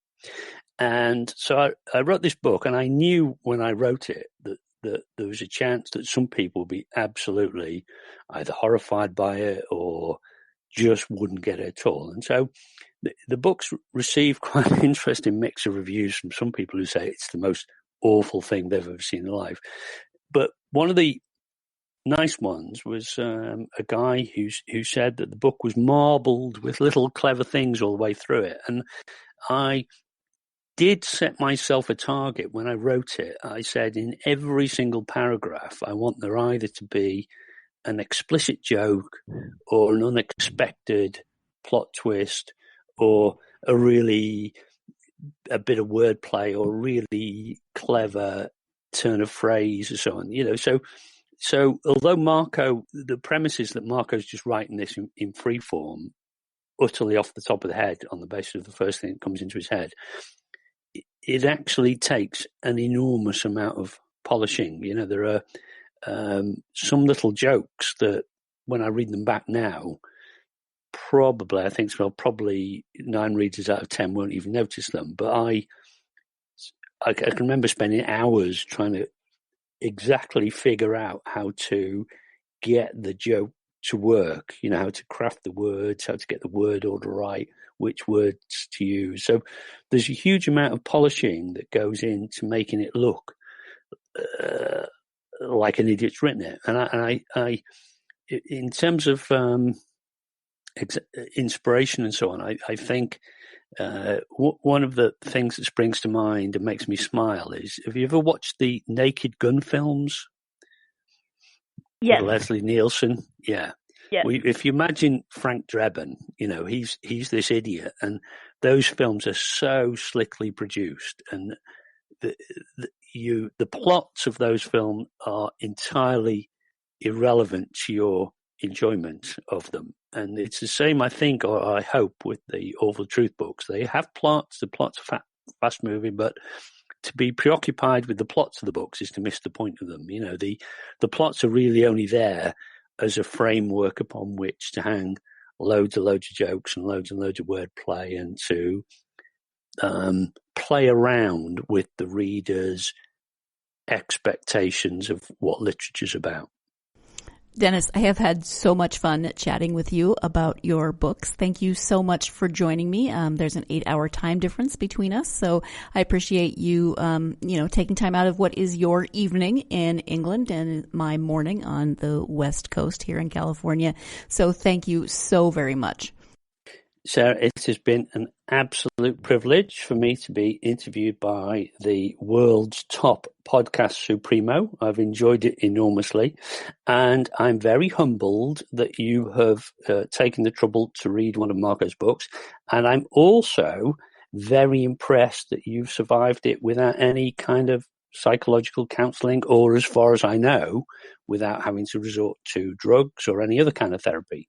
And so I wrote this book, and I knew when I wrote it that there was a chance that some people would be absolutely either horrified by it or just wouldn't get it at all. And so the book's received quite an interesting mix of reviews from some people who say it's the most awful thing they've ever seen in life. But one of the nice ones was a guy who said that the book was marbled with little clever things all the way through it. And I did set myself a target when I wrote it. I said in every single paragraph, I want there either to be an explicit joke or an unexpected plot twist or a bit of wordplay or really clever turn of phrase or so on. So although the premise is that Marco's just writing this in free form, utterly off the top of the head on the basis of the first thing that comes into his head, it actually takes an enormous amount of polishing. There are some little jokes that when I read them back now, probably 9 readers out of 10 won't even notice them. But I can remember spending hours trying to exactly figure out how to get the joke to work, how to craft the words, how to get the word order right, which words to use. So there's a huge amount of polishing that goes into making it look like an idiot's written it. And I in terms of inspiration and so on, I think one of the things that springs to mind and makes me smile is, have you ever watched the Naked Gun films? Yes. With Leslie Nielsen? Yeah. Yes. If you imagine Frank Drebin, he's this idiot, and those films are so slickly produced, and the plots of those films are entirely irrelevant to your enjoyment of them. And it's the same, I think, or I hope, with the Awful Truth books. They have plots. The plots are fast moving, but to be preoccupied with the plots of the books is to miss the point of them. The plots are really only there as a framework upon which to hang loads and loads of jokes and loads of wordplay, and to play around with the reader's expectations of what literature's about. Dennis, I have had so much fun chatting with you about your books. Thank you so much for joining me. There's an 8-hour time difference between us, so I appreciate you, taking time out of what is your evening in England and my morning on the West Coast here in California. So thank you so very much. Sarah, it has been an absolute privilege for me to be interviewed by the world's top podcast supremo. I've enjoyed it enormously, and I'm very humbled that you have taken the trouble to read one of Marco's books, and I'm also very impressed that you've survived it without any kind of psychological counselling, or, as far as I know, without having to resort to drugs or any other kind of therapy.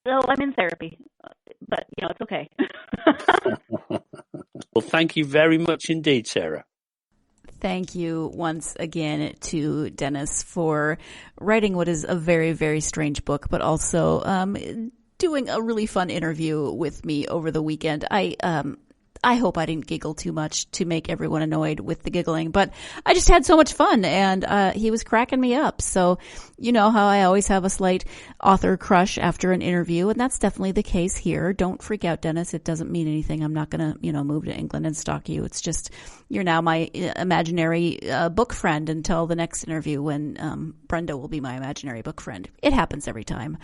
So I'm in therapy, but, it's okay. Well, thank you very much indeed, Sarah. Thank you once again to Denis for writing what is a very, very strange book, but also doing a really fun interview with me over the weekend. I hope I didn't giggle too much to make everyone annoyed with the giggling, but I just had so much fun, and he was cracking me up. So you know how I always have a slight author crush after an interview, and that's definitely the case here. Don't freak out, Denis. It doesn't mean anything. I'm not going to, move to England and stalk you. It's just you're now my imaginary book friend until the next interview when Brenda will be my imaginary book friend. It happens every time.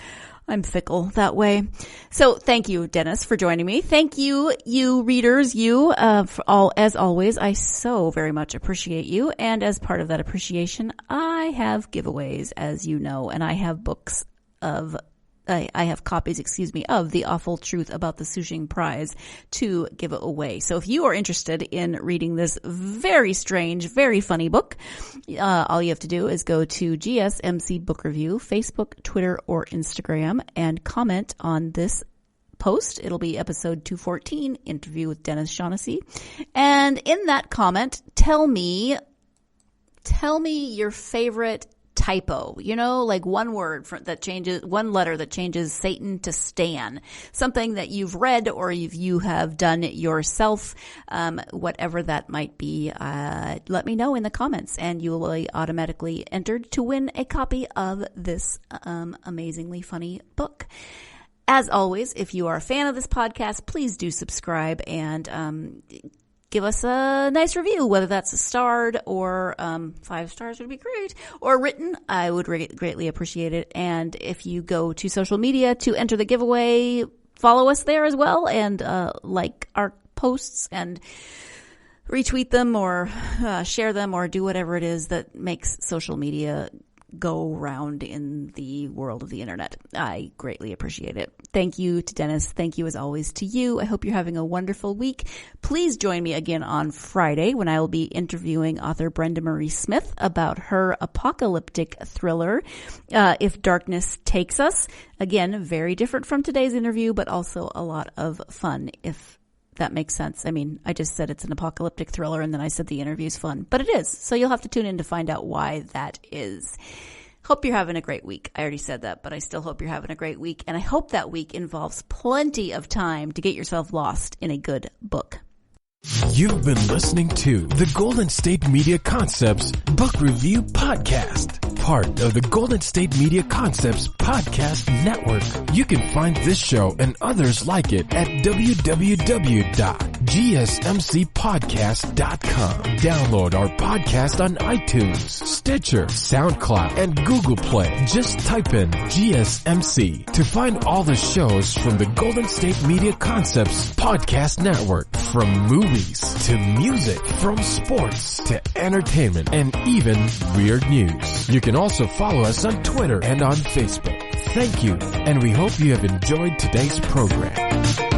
I'm fickle that way. So thank you, Denis, for joining me. Thank you, you readers, as always. I so very much appreciate you. And as part of that appreciation, I have giveaways, as you know, and I have I have copies, of The Awful Truth About the Sushing Prize to give away. So if you are interested in reading this very strange, very funny book, all you have to do is go to GSMC Book Review, Facebook, Twitter, or Instagram, and comment on this post. It'll be episode 214, interview with Denis Shaunessy. And in that comment, tell me your favorite typo, like one word that changes, one letter that changes Satan to Stan, something that you've read or you have done yourself, whatever that might be. Let me know in the comments, and you will be automatically entered to win a copy of this amazingly funny book. As always, if you are a fan of this podcast, please do subscribe and give us a nice review, whether that's starred or 5 stars would be great, or written. I would greatly appreciate it. And if you go to social media to enter the giveaway, follow us there as well, and like our posts and retweet them or share them or do whatever it is that makes social media go round in the world of the internet. I greatly appreciate it. Thank you to Denis. Thank you as always to you. I hope you're having a wonderful week. Please join me again on Friday when I will be interviewing author Brenda Marie Smith about her apocalyptic thriller, If Darkness Takes Us. Again, very different from today's interview, but also a lot of fun, if that makes sense. I mean, I just said it's an apocalyptic thriller, and then I said the interview's fun, but it is. So you'll have to tune in to find out why that is. Hope you're having a great week. I already said that, but I still hope you're having a great week. And I hope that week involves plenty of time to get yourself lost in a good book. You've been listening to the Golden State Media Concepts Book Review Podcast, part of the Golden State Media Concepts Podcast Network. You can find this show and others like it at www.gsmcpodcast.com. Download our podcast on iTunes, Stitcher, SoundCloud, and Google Play. Just type in GSMC to find all the shows from the Golden State Media Concepts Podcast Network, from movies to music, from sports to entertainment, and even weird news. You can also follow us on Twitter and on Facebook. Thank you, and we hope you have enjoyed today's program.